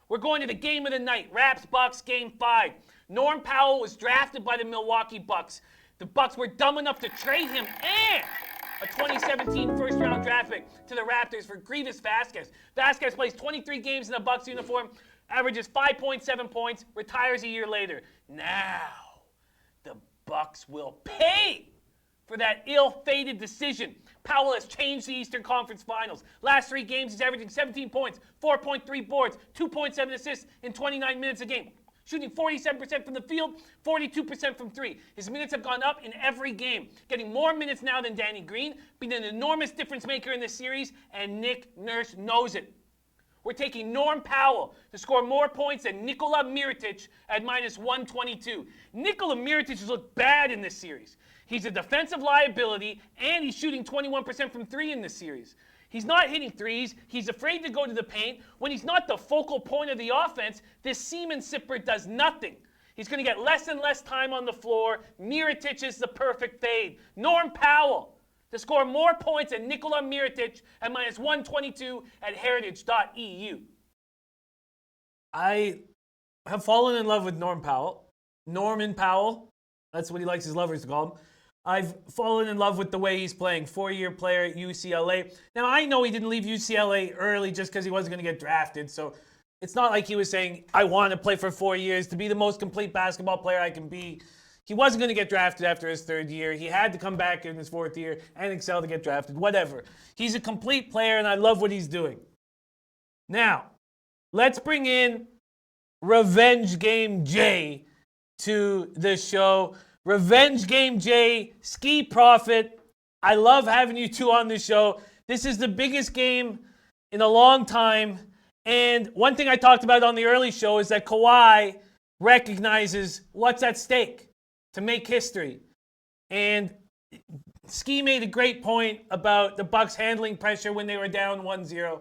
We're going to the game of the night, Raps-Bucks Game 5. Norm Powell was drafted by the Milwaukee Bucks. The Bucks were dumb enough to trade him and a 2017 first-round draft pick to the Raptors for Grievous Vasquez. Vasquez plays 23 games in a Bucks uniform, averages 5.7 points, retires a year later. Now, the Bucks will pay for that ill-fated decision. Powell has changed the Eastern Conference Finals. Last 3 games, he's averaging 17 points, 4.3 boards, 2.7 assists in 29 minutes a game. Shooting 47% from the field, 42% from three. His minutes have gone up in every game. Getting more minutes now than Danny Green, being an enormous difference maker in this series, and Nick Nurse knows it. We're taking Norm Powell to score more points than Nikola Mirotic at minus 122. Nikola Mirotic has looked bad in this series. He's a defensive liability, and he's shooting 21% from three in this series. He's not hitting threes. He's afraid to go to the paint. When he's not the focal point of the offense, this semen sipper does nothing. He's going to get less and less time on the floor. Mirotic is the perfect fade. Norm Powell to score more points than Nikola Mirotic at minus 122 at heritage.eu. I have fallen in love with Norm Powell. Norman Powell. That's what he likes his lovers to call him. I've fallen in love with the way he's playing. 4-year player at UCLA. Now, I know he didn't leave UCLA early just because he wasn't going to get drafted. So it's not like he was saying, I want to play for 4 years to be the most complete basketball player I can be. He wasn't going to get drafted after his third year. He had to come back in his fourth year and excel to get drafted. Whatever. He's a complete player, and I love what he's doing. Now, let's bring in Revenge Game Jay to the show. Revenge Game Jay, Ski Prophet. I love having you two on the show. This is the biggest game in a long time. And one thing I talked about on the early show is that Kawhi recognizes what's at stake to make history. And Ski made a great point about the Bucks handling pressure when they were down 1-0.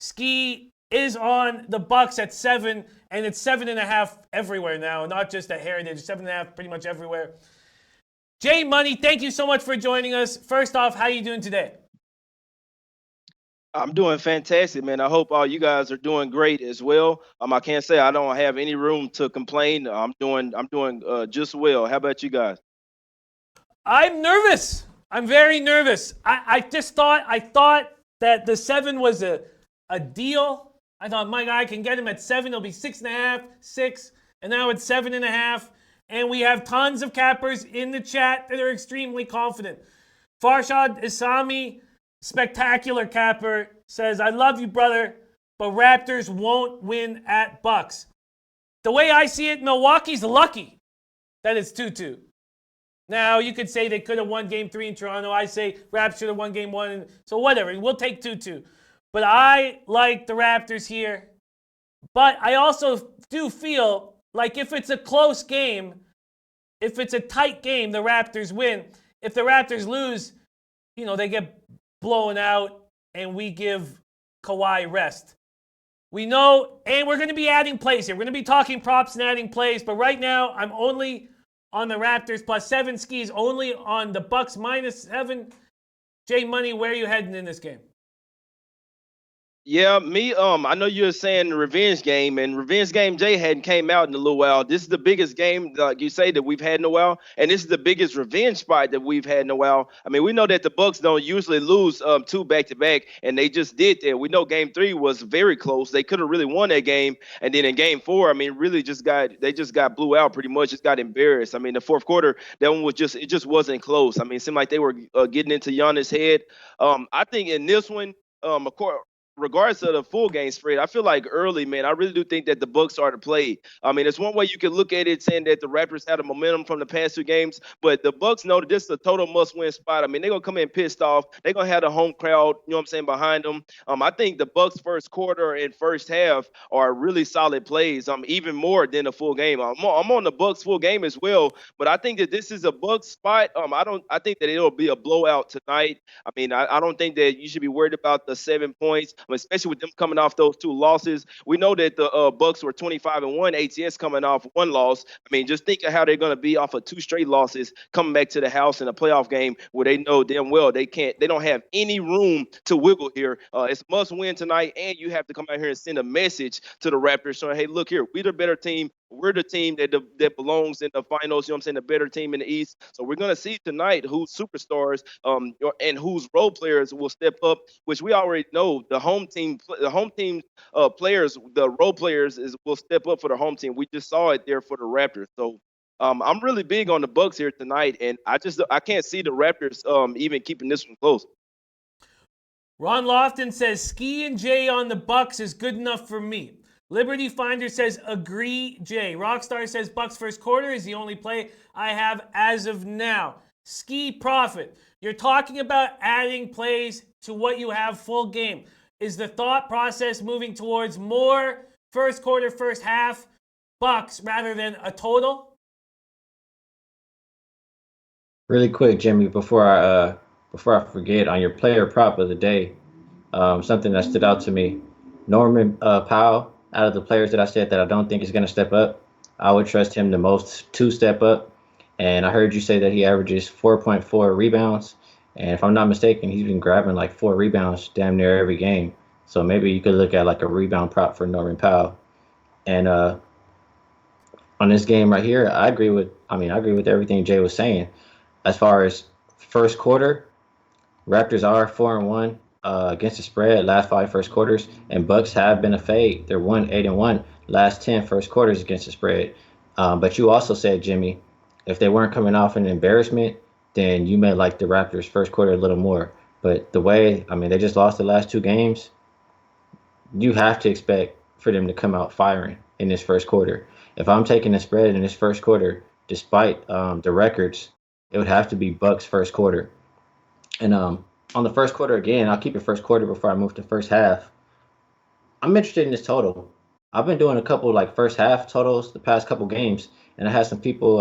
Ski is on the Bucks at 7, and it's 7.5 everywhere now, not just at Heritage, 7.5 pretty much everywhere. Jay Money, thank you so much for joining us. First off, how are you doing today? I'm doing fantastic, man. I hope all you guys are doing great as well. I can't say I don't have any room to complain. I'm doing just well. How about you guys? I'm nervous. I'm very nervous. I thought that the 7 was a deal. I thought my guy can get him at 7. It'll be 6.5, 6, and now it's 7.5. And we have tons of cappers in the chat that are extremely confident. Farshad Isami, spectacular capper, says, I love you, brother, but Raptors won't win at Bucks. The way I see it, Milwaukee's lucky that it's 2-2. Now, you could say they could have won Game 3 in Toronto. I say Raptors should have won Game 1. So whatever, we'll take 2-2. But I like the Raptors here. But I also do feel like if it's a close game, if it's a tight game, the Raptors win. If the Raptors lose, they get blown out and we give Kawhi rest. We know, and we're going to be adding plays here. We're going to be talking props and adding plays, but right now I'm only on the Raptors +7. Skis only on the Bucks -7. Jay Money, where are you heading in this game? Yeah, me, I know you're saying the Revenge Game, and Revenge Game Jay hadn't came out in a little while. This is the biggest game, like you say, that we've had in a while, and this is the biggest revenge spot that we've had in a while. I mean, we know that the Bucks don't usually lose 2 back-to-back, and they just did that. We know Game 3 was very close. They could have really won that game, and then in Game 4, I mean, really they just got blew out pretty much. Just got embarrassed. I mean, the fourth quarter, that one was it just wasn't close. I mean, it seemed like they were getting into Giannis' head. I think in this one, of course, regardless of the full game spread, I feel like early, man, I really do think that the Bucks are to play. I mean, it's one way you can look at it saying that the Raptors had a momentum from the past 2 games, but the Bucks know that this is a total must-win spot. I mean, they're going to come in pissed off. They're going to have the home crowd, behind them. I think the Bucks first quarter and first half are really solid plays, even more than the full game. I'm on the Bucks full game as well, but I think that this is a Bucks spot. I think that it'll be a blowout tonight. I mean, I don't think that you should be worried about the 7 points. Especially with them coming off those 2 losses. We know that the Bucks were 25-1, ATS coming off 1 loss. I mean, just think of how they're going to be off of 2 straight losses coming back to the house in a playoff game where they know damn well they don't have any room to wiggle here. It's must win tonight, and you have to come out here and send a message to the Raptors saying, hey, look here, we're the better team. We're the team that belongs in the finals, the better team in the East. So we're going to see tonight whose superstars and whose role players will step up, which we already know the home team players, the role players will step up for the home team. We just saw it there for the Raptors. So I'm really big on the Bucks here tonight, and I can't see the Raptors even keeping this one close. Ron Lofton says Ski and Jay on the Bucks is good enough for me. Liberty Finder says, agree, Jay. Rockstar says, Bucks first quarter is the only play I have as of now. Ski Profit, you're talking about adding plays to what you have full game. Is the thought process moving towards more first quarter, first half Bucks rather than a total? Really quick, Jimmy, before I forget, on your player prop of the day, something that stood out to me, Norman Powell. Out of the players that I said that I don't think is going to step up, I would trust him the most to step up. And I heard you say that he averages 4.4 rebounds. And if I'm not mistaken, he's been grabbing like 4 rebounds damn near every game. So maybe you could look at like a rebound prop for Norman Powell. And on this game right here, I agree with everything Jay was saying. As far as first quarter, Raptors are 4-1. Against the spread last 5 first quarters, and Bucks have been a fade. They're 1-8-1 last 10 first quarters against the spread. But you also said, Jimmy, if they weren't coming off an embarrassment, then you may like the Raptors first quarter a little more. But the way, I mean, they just lost the last 2 games. You have to expect for them to come out firing in this first quarter. If I'm taking a spread in this first quarter, despite the records, it would have to be Bucks first quarter. And on the first quarter again, I'll keep it first quarter before I move to first half. I'm interested in this total. I've been doing a couple like first half totals the past couple games, and I had some people.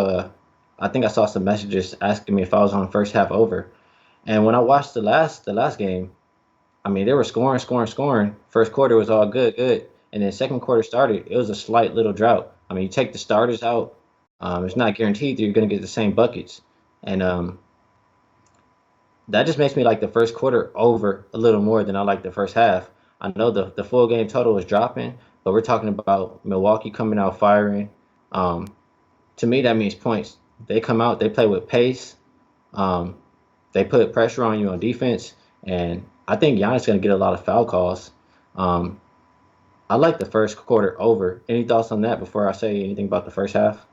I think I saw some messages asking me if I was on first half over. And when I watched the last game, I mean they were scoring, scoring, scoring. First quarter was all good, good, and then second quarter started. It was a slight little drought. I mean, you take the starters out, it's not guaranteed that you're going to get the same buckets, and that just makes me like the first quarter over a little more than I like the first half. I know the full game total is dropping, but we're talking about Milwaukee coming out firing. Um, to me, that means points. They come out, they play with pace. Um, they put pressure on you on defense, and I think Giannis going to get a lot of foul calls. Um, I like the first quarter over. Any thoughts on that before I say anything about the first half?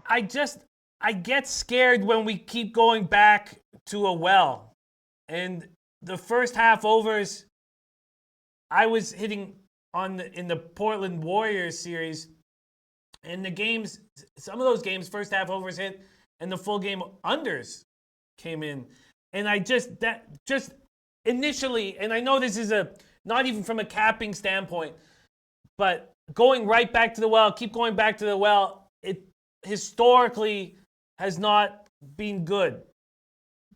I get scared when we keep going back to a well. And the first half overs, I was hitting in the Portland Warriors series, and the games, some of those games, first half overs hit, and the full game unders came in. And just initially, and I know this is not even from a capping standpoint, but going right back to the well, keep going back to the well, it historically has not been good.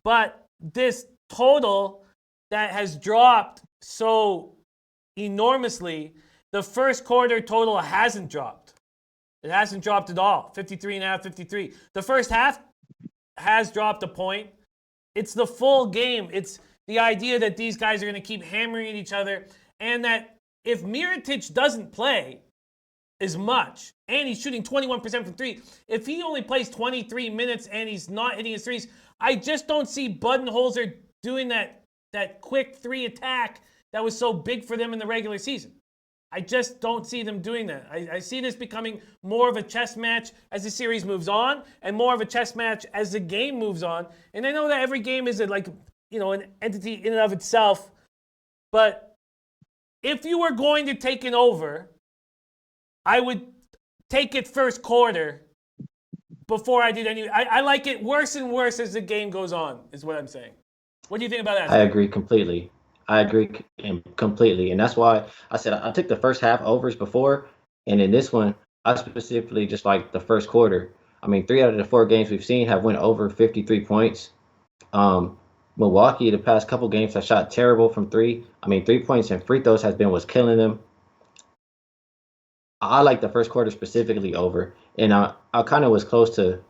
But this total that has dropped so enormously, the first quarter total hasn't dropped. It hasn't dropped at all. 53.5, 53. The first half has dropped a point. It's the full game. It's the idea that these guys are going to keep hammering at each other, and that if Mirotic doesn't play as much, and he's shooting 21% from three, if he only plays 23 minutes and he's not hitting his threes, I just don't see Budenholzer doing that quick three attack that was so big for them in the regular season. I just don't see them doing that. I see this becoming more of a chess match as the series moves on, and more of a chess match as the game moves on. And I know that every game is an entity in and of itself. But if you were going to take an over, I would take it first quarter before I did any. I like it worse and worse as the game goes on, is what I'm saying. What do you think about that? I agree completely. Completely. And that's why I said I took the first half overs before. And in this one, I specifically just like the first quarter. I mean, 3 out of the 4 games we've seen have went over 53 points. Milwaukee, the past couple games, have shot terrible from three. I mean, 3 points and free throws has been what's killing them. I like the first quarter specifically over. And I kind of was close to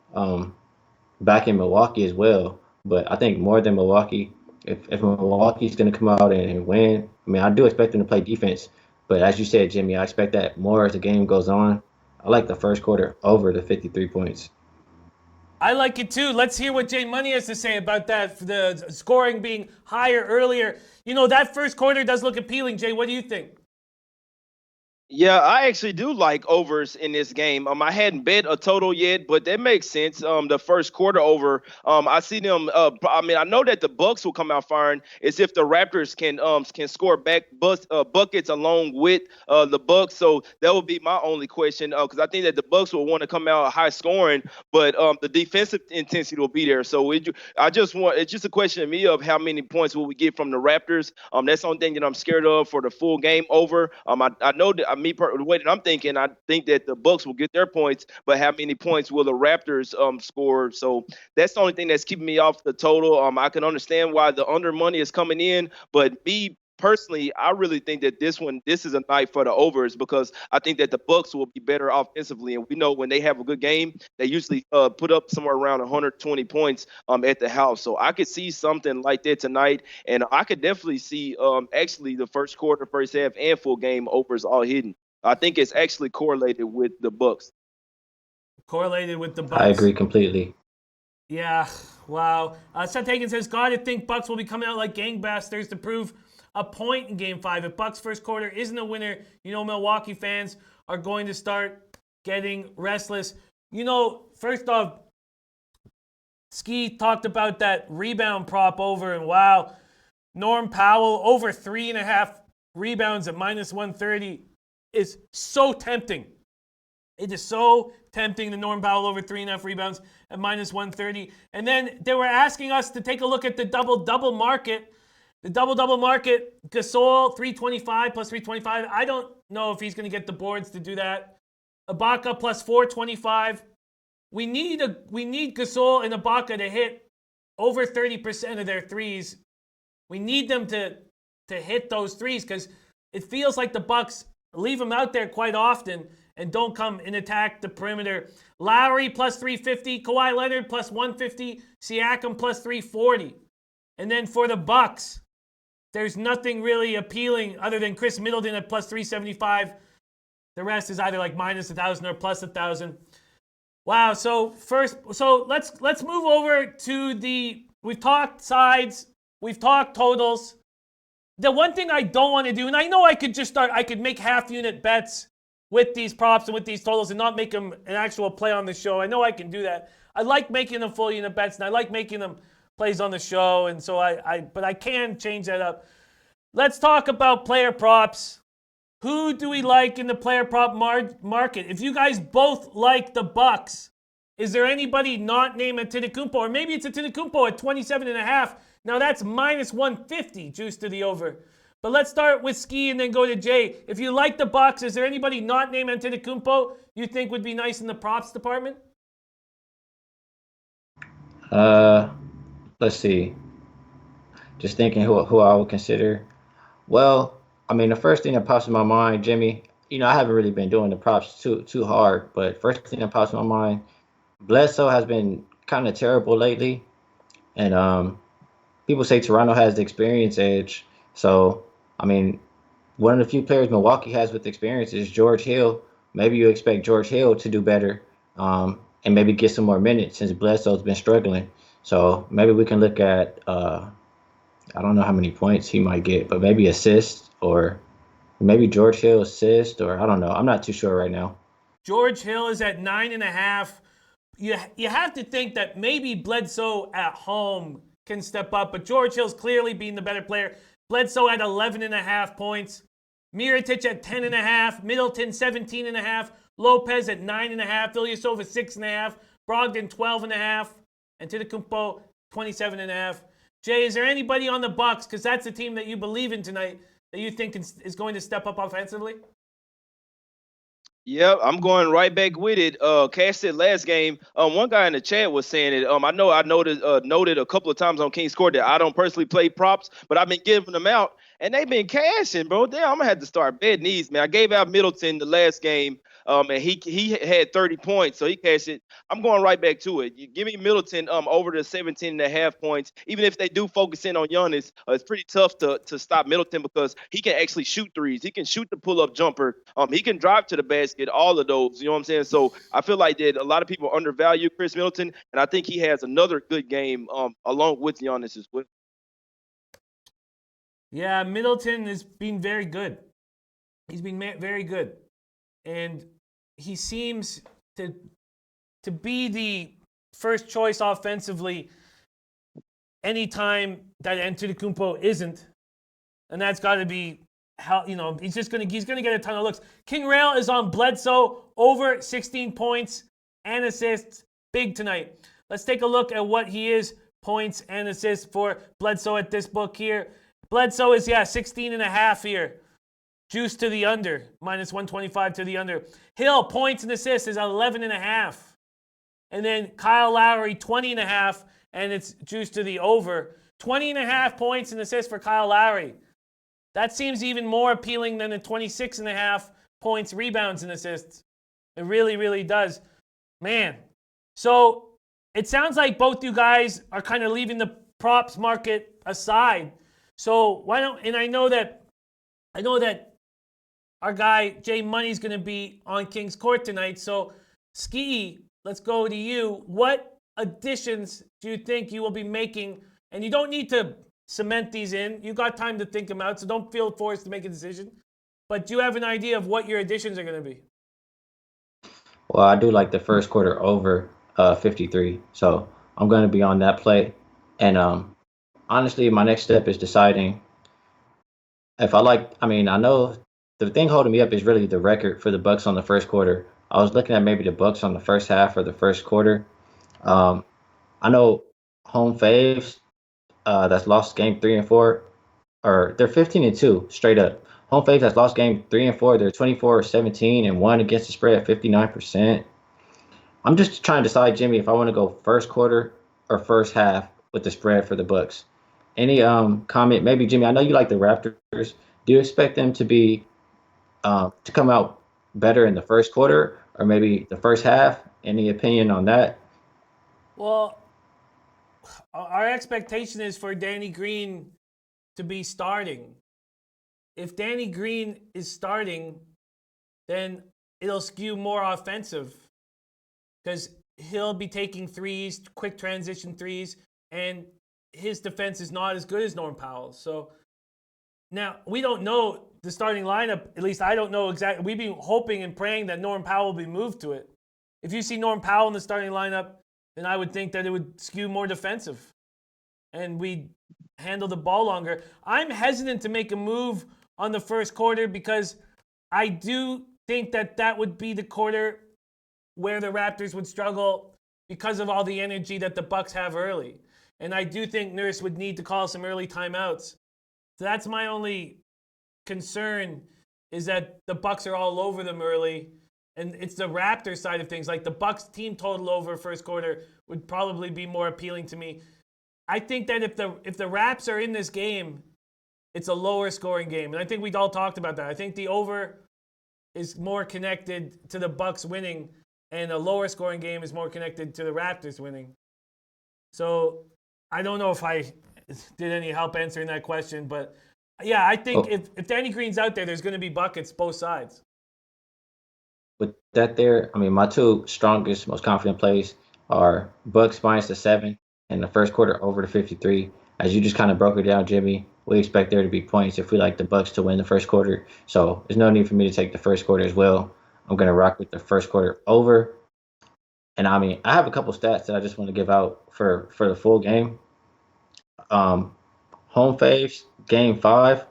back in Milwaukee as well. But I think more than Milwaukee, if Milwaukee's going to come out and win, I mean, I do expect them to play defense. But as you said, Jimmy, I expect that more as the game goes on. I like the first quarter over the 53 points. I like it too. Let's hear what Jay Money has to say about that, the scoring being higher earlier. You know, that first quarter does look appealing. Jay, what do you think? Yeah, I actually do like overs in this game. I hadn't bet a total yet, but that makes sense. The first quarter over, I see them. I mean, I know that the Bucks will come out firing. It's if the Raptors can score back buckets along with the Bucks. So that would be my only question, because I think that the Bucks will want to come out high scoring, but the defensive intensity will be there. So it's just a question to me of how many points will we get from the Raptors. That's the only thing that I'm scared of for the full game over. I know that. The way that I'm thinking, I think that the Bucks will get their points, but how many points will the Raptors score? So that's the only thing that's keeping me off the total. I can understand why the under money is coming in, but me personally, I really think that this is a night for the overs, because I think that the Bucks will be better offensively, and we know when they have a good game, they usually put up somewhere around 120 points at the house. So I could see something like that tonight, and I could definitely see actually the first quarter, first half, and full game overs all hidden. I think it's actually correlated with the Bucks. Correlated with the Bucks. I agree completely. Yeah, wow. Seth Hagen says, "Gotta think Bucks will be coming out like gangbusters to prove a point in Game 5. If Bucks first quarter isn't a winner, you know Milwaukee fans are going to start getting restless." First off, Ski talked about that rebound prop over, and wow, Norm Powell over 3.5 rebounds at minus 130 is so tempting. It is so tempting, the Norm Powell over 3.5 rebounds at minus 130. And then they were asking us to take a look at the double-double market. The double-double market, Gasol 325 plus 325. I don't know if he's going to get the boards to do that. Ibaka plus 425. We need Gasol and Ibaka to hit over 30% of their threes. We need them to hit those threes because it feels like the Bucks leave them out there quite often and don't come and attack the perimeter. Lowry plus 350, Kawhi Leonard plus 150, Siakam plus 340. And then for the Bucks, there's nothing really appealing other than Chris Middleton at plus 375. The rest is either like minus 1,000 or plus 1,000. Wow. So let's move over to we've talked sides, we've talked totals. The one thing I don't want to do, and I know I could make half unit bets with these props and with these totals and not make them an actual play on the show. I know I can do that. I like making them full unit bets and I like making them plays on the show. And so but I can change that up. Let's talk about player props. Who do we like in the player prop market? If you guys both like the Bucks, is there anybody not named Antetokounmpo? Or maybe it's Antetokounmpo at 27.5. Now that's minus 150 juice to the over. But let's start with Ski and then go to Jay. If you like the Bucks, is there anybody not named Antetokounmpo you think would be nice in the props department? Let's see. Just thinking who I would consider. Well, I mean, the first thing that pops in my mind, Jimmy, I haven't really been doing the props too hard, but first thing that pops in my mind, Bledsoe has been kind of terrible lately. And people say Toronto has the experience edge. So, I mean, one of the few players Milwaukee has with experience is George Hill. Maybe you expect George Hill to do better and maybe get some more minutes since Bledsoe's been struggling. So maybe we can look at, I don't know how many points he might get, but maybe assists or maybe George Hill assist, or I don't know. I'm not too sure right now. George Hill is at 9.5. You have to think that maybe Bledsoe at home can step up, but George Hill's clearly being the better player. Bledsoe at 11.5 points. Mirotic at 10.5. Middleton 17.5. Lopez at 9.5. Ilyasova 6.5. Brogdon 12.5. And Antetokounmpo 27.5. Jay, is there anybody on the Bucks, because that's the team that you believe in tonight, that you think is going to step up offensively? Yeah, I'm going right back with it. Cash said last game. One guy in the chat was saying it. I noted a couple of times on King's Court that I don't personally play props, but I've been giving them out, and they've been cashing, bro. Damn, I'm gonna have to start betting these, man. I gave out Middleton the last game, and he had 30 points, so he cashed it. I'm going right back to it. You give me Middleton over the 17.5 points. Even if they do focus in on Giannis, it's pretty tough to stop Middleton because he can actually shoot threes. He can shoot the pull-up jumper. He can drive to the basket, all of those. You know what I'm saying? So I feel like that a lot of people undervalue Chris Middleton, and I think he has another good game along with Giannis as well. Yeah, Middleton has been very good. He's been very good. And he seems to be the first choice offensively anytime that Antetokounmpo isn't. And that's got to be how, he's going to get a ton of looks. King Rail is on Bledsoe over 16 points and assists. Big tonight. Let's take a look at what he is, points and assists for Bledsoe at this book here. Bledsoe is, 16.5 here. Juice to the under, minus 125 to the under. Hill, points and assists is 11.5. And then Kyle Lowry, 20.5, and it's juice to the over. 20.5 points and assists for Kyle Lowry. That seems even more appealing than the 26.5 points, rebounds, and assists. It really, really does. Man. So it sounds like both you guys are kind of leaving the props market aside. So why don't, and I know that our guy Jay Money's going to be on King's Court tonight. So Ski, let's go to you. What additions do you think you will be making? And you don't need to cement these in. You got time to think them out, so don't feel forced to make a decision. But do you have an idea of what your additions are going to be? Well, I do like the first quarter over 53, so I'm going to be on that play. And honestly, my next step is deciding if I like. I mean, I know the thing holding me up is really the record for the Bucks on the first quarter. I was looking at maybe the Bucks on the first half or the first quarter. Um, I know home faves that's lost game 3 and 4, or they're 15-2 straight up. Home faves that's lost game 3 and 4, they're 24-17 and 1 against the spread, 59%. I'm just trying to decide, Jimmy, if I want to go first quarter or first half with the spread for the Bucks. Any comment? Maybe Jimmy, I know you like the Raptors. Do you expect them to come out better in the first quarter or maybe the first half? Any opinion on that? Well, our expectation is for Danny Green to be starting. If Danny Green is starting, then it'll skew more offensive because he'll be taking threes, quick transition threes, and his defense is not as good as Norm Powell. So now we don't know the starting lineup. At least I don't know exactly. We've been hoping and praying that Norm Powell will be moved to it. If you see Norm Powell in the starting lineup, then I would think that it would skew more defensive and we'd handle the ball longer. I'm hesitant to make a move on the first quarter because I do think that that would be the quarter where the Raptors would struggle because of all the energy that the Bucks have early. And I do think Nurse would need to call some early timeouts. So that's my only concern, is that the Bucks are all over them early. And it's the Raptors side of things. Like the Bucks team total over first quarter would probably be more appealing to me. I think that if the Raps are in this game, it's a lower scoring game. And I think we all talked about that. I think the over is more connected to the Bucks winning, and a lower scoring game is more connected to the Raptors winning. So I don't know if I did any help answering that question, but yeah, I think if Danny Green's out there, there's going to be buckets both sides. With that there, I mean, my two strongest, most confident plays are Bucks minus the 7 and the first quarter over the 53. As you just kind of broke it down, Jimmy, we expect there to be points if we like the Bucks to win the first quarter. So there's no need for me to take the first quarter as well. I'm going to rock with the first quarter over. And I mean, I have a couple stats that I just want to give out for the full game. Home faves, game 5,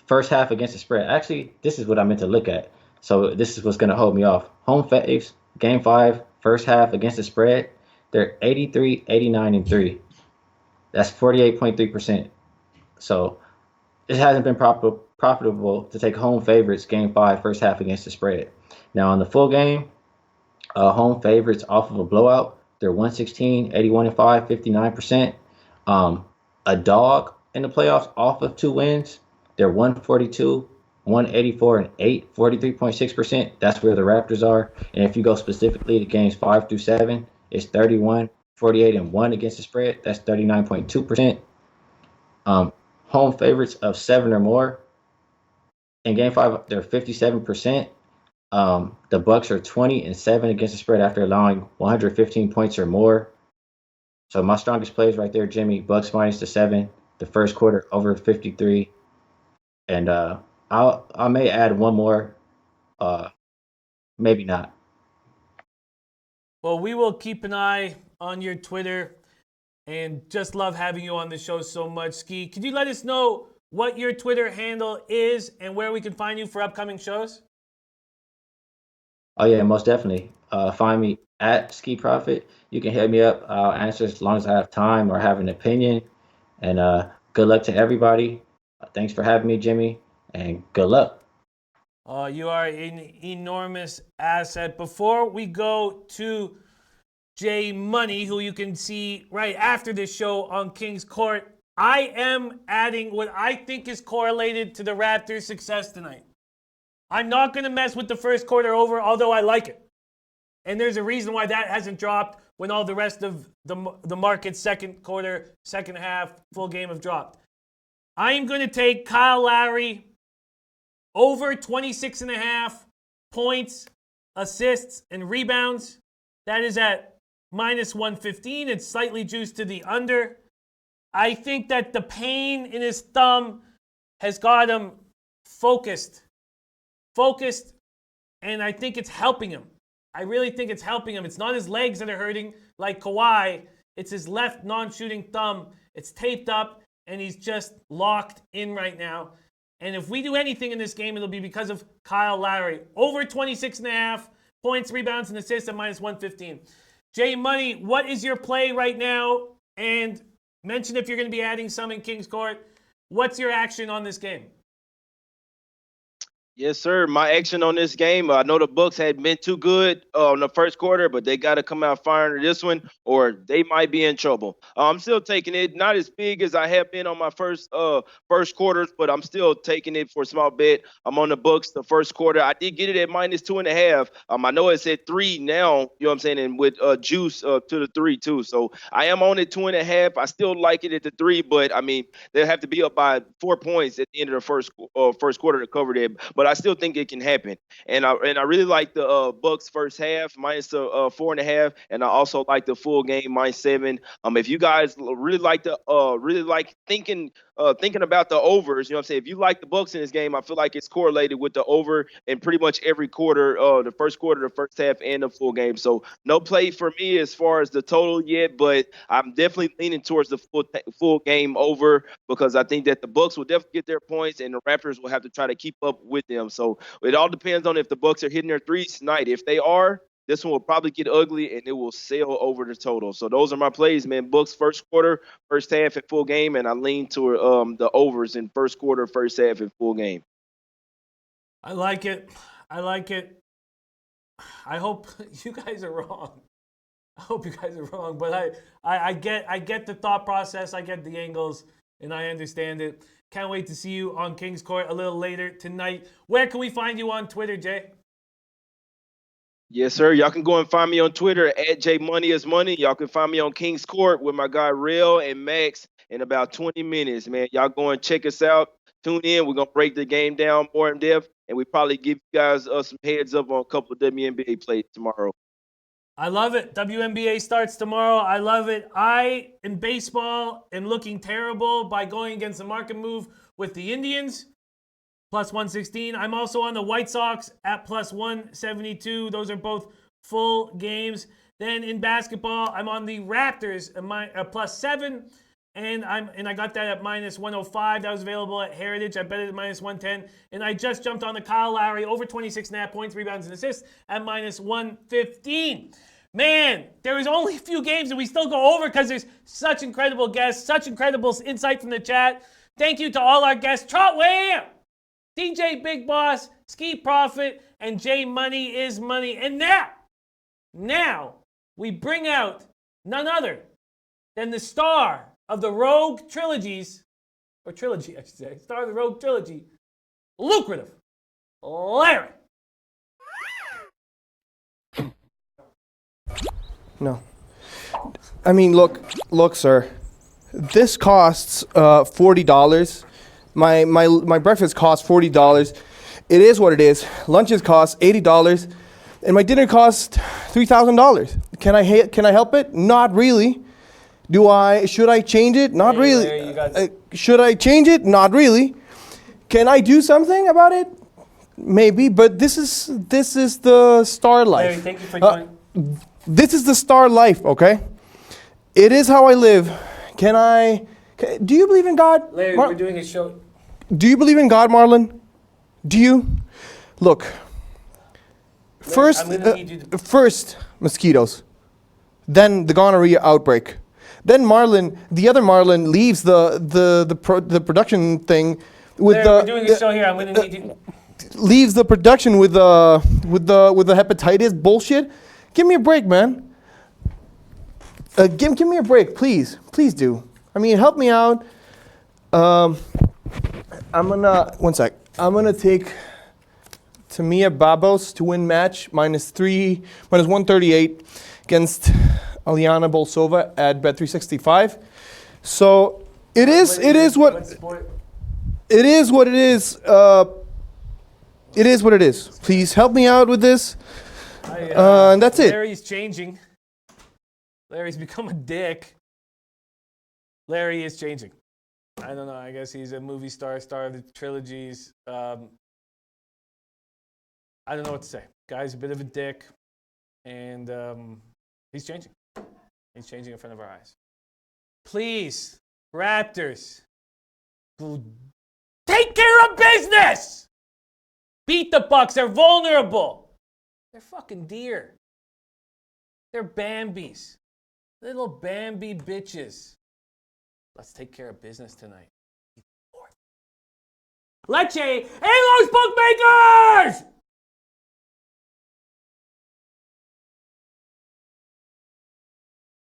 first half against the spread. Actually, this is what I meant to look at. So this is what's going to hold me off. Home faves, game 5, first half against the spread. They're 83, 89, and 3. That's 48.3%. So it hasn't been profitable to take home favorites game 5, first half against the spread. Now on the full game, home favorites off of a blowout, they're 116, 81 and 5, 59%. A dog in the playoffs off of 2 wins, they're 142, 184 and 8, 43.6%. That's where the Raptors are. And if you go specifically to games 5 through 7, it's 31, 48 and 1 against the spread. That's 39.2%. Home favorites of 7 or more. In game 5, they're 57%. The Bucks are 20 and 7 against the spread after allowing 115 points or more. So my strongest plays right there, Jimmy, Bucks minus the 7, the first quarter over 53. And I may add one more, maybe not. Well, we will keep an eye on your Twitter, and just love having you on the show so much. Ski, could you let us know what your Twitter handle is and where we can find you for upcoming shows? Oh yeah, most definitely. Find me at Ski Profit. You can hit me up. I'll answer as long as I have time or have an opinion. And good luck to everybody. Thanks for having me, Jimmy, and good luck. You are an enormous asset. Before we go to Jay Money, who you can see right after this show on King's Court, I am adding what I think is correlated to the Raptors' success tonight. I'm not going to mess with the first quarter over, although I like it. And there's a reason why that hasn't dropped when all the rest of the market's second quarter, second half, full game have dropped. I am going to take Kyle Lowry over 26.5 points, assists, and rebounds. That is at minus 115. It's slightly juiced to the under. I think that the pain in his thumb has got him focused, and I think it's helping him. I really think it's helping him. It's not his legs that are hurting like Kawhi. It's his left non-shooting thumb. It's taped up, and he's just locked in right now. And if we do anything in this game, it'll be because of Kyle Lowry. Over 26.5 points, rebounds, and assists at -115. Jay Money, what is your play right now? And mention if you're going to be adding some in King's Court. What's your action on this game? Yes, sir. My action on this game, I know the Bucks had been too good in the first quarter, but they got to come out firing this one, or they might be in trouble. I'm still taking it, not as big as I have been on my first quarters, but I'm still taking it for a small bet. I'm on the Bucks the first quarter. I did get it at -2.5. I know it's at 3 now. You know what I'm saying, and with juice to the 3 too. So I am on it 2.5. I still like it at the 3, but I mean they'll have to be up by 4 points at the end of the first quarter to cover that. But I still think it can happen, and I really like the Bucks first half -4.5, and I also like the full game -7. If you guys really like thinking about the overs, you know what I'm saying. If you like the Bucks in this game, I feel like it's correlated with the over in pretty much every quarter, the first quarter, the first half, and the full game. So no play for me as far as the total yet, but I'm definitely leaning towards the full game over because I think that the Bucks will definitely get their points, and the Raptors will have to try to keep up with them. So it all depends on if the Bucks are hitting their threes tonight. If they are, this one will probably get ugly and it will sail over the total. So those are my plays, man. Bucks first quarter, first half, and full game, and I lean toward the overs in first quarter, first half, and full game. I like it. I like it. I hope you guys are wrong. I hope you guys are wrong, but I get the thought process. I get the angles, and I understand it. Can't wait to see you on King's Court a little later tonight. Where can we find you on Twitter, Jay? Yes, sir. Y'all can go and find me on Twitter at JMoneyIsMoney. Y'all can find me on King's Court with my guy Real and Max in about 20 minutes, man. Y'all go and check us out. Tune in. We're going to break the game down more in depth, and we probably give you guys some heads up on a couple of WNBA plays tomorrow. I love it. WNBA starts tomorrow. I love it. I, in baseball, am looking terrible by going against the market move with the Indians, +116. I'm also on the White Sox at +172. Those are both full games. Then in basketball, I'm on the Raptors at +7. And I got that at -105. That was available at Heritage. I bet it at -110. And I just jumped on the Kyle Lowry over 26.5 points, rebounds, and assists at -115. Man, there is only a few games and we still go over because there's such incredible guests, such incredible insight from the chat. Thank you to all our guests. Trot Wham! DJ Big Boss, Ski Profit, and Jay Money is Money. And now we bring out none other than the star of the Rogue trilogies, or trilogy, I should say, star of the Rogue trilogy, lucrative, Larry. No. I mean, look, sir. This costs $40. My breakfast costs $40. It is what it is. Lunches cost $80, and my dinner costs $3,000. Can I help it? Not really. Should I change it? Not Hey, really. Larry, Should I change it? Not really. Can I do something about it? Maybe, but this is the star life. Larry, thank you for joining. This is the star life, okay? It is how I live. Do you believe in God? Larry, we're doing a show. Do you believe in God, Marlon? Do you? Look. First, I'm gonna need you to- first mosquitoes, then the gonorrhea outbreak, then the other Marlon leaves the production thing with Larry, we're doing a show here. I'm gonna need you. leaves the production with the hepatitis bullshit. Give me a break, man. Give me a break, please do. I mean, help me out. One sec. I'm gonna take Tamia Babos to win match -138 against Aliana Bolsova at Bet365. So it is what it is. It is what it is. Please help me out with this. And that's it. Larry's changing. Larry's become a dick. Larry is changing. I don't know. I guess he's a movie star of the trilogies. I don't know what to say. Guy's a bit of a dick. And he's changing. He's changing in front of our eyes. Please, Raptors, take care of business. Beat the Bucks. They're vulnerable. They're fucking deer. They're Bambis. Little Bambi bitches. Let's take care of business tonight. Leche and Los Bookmakers!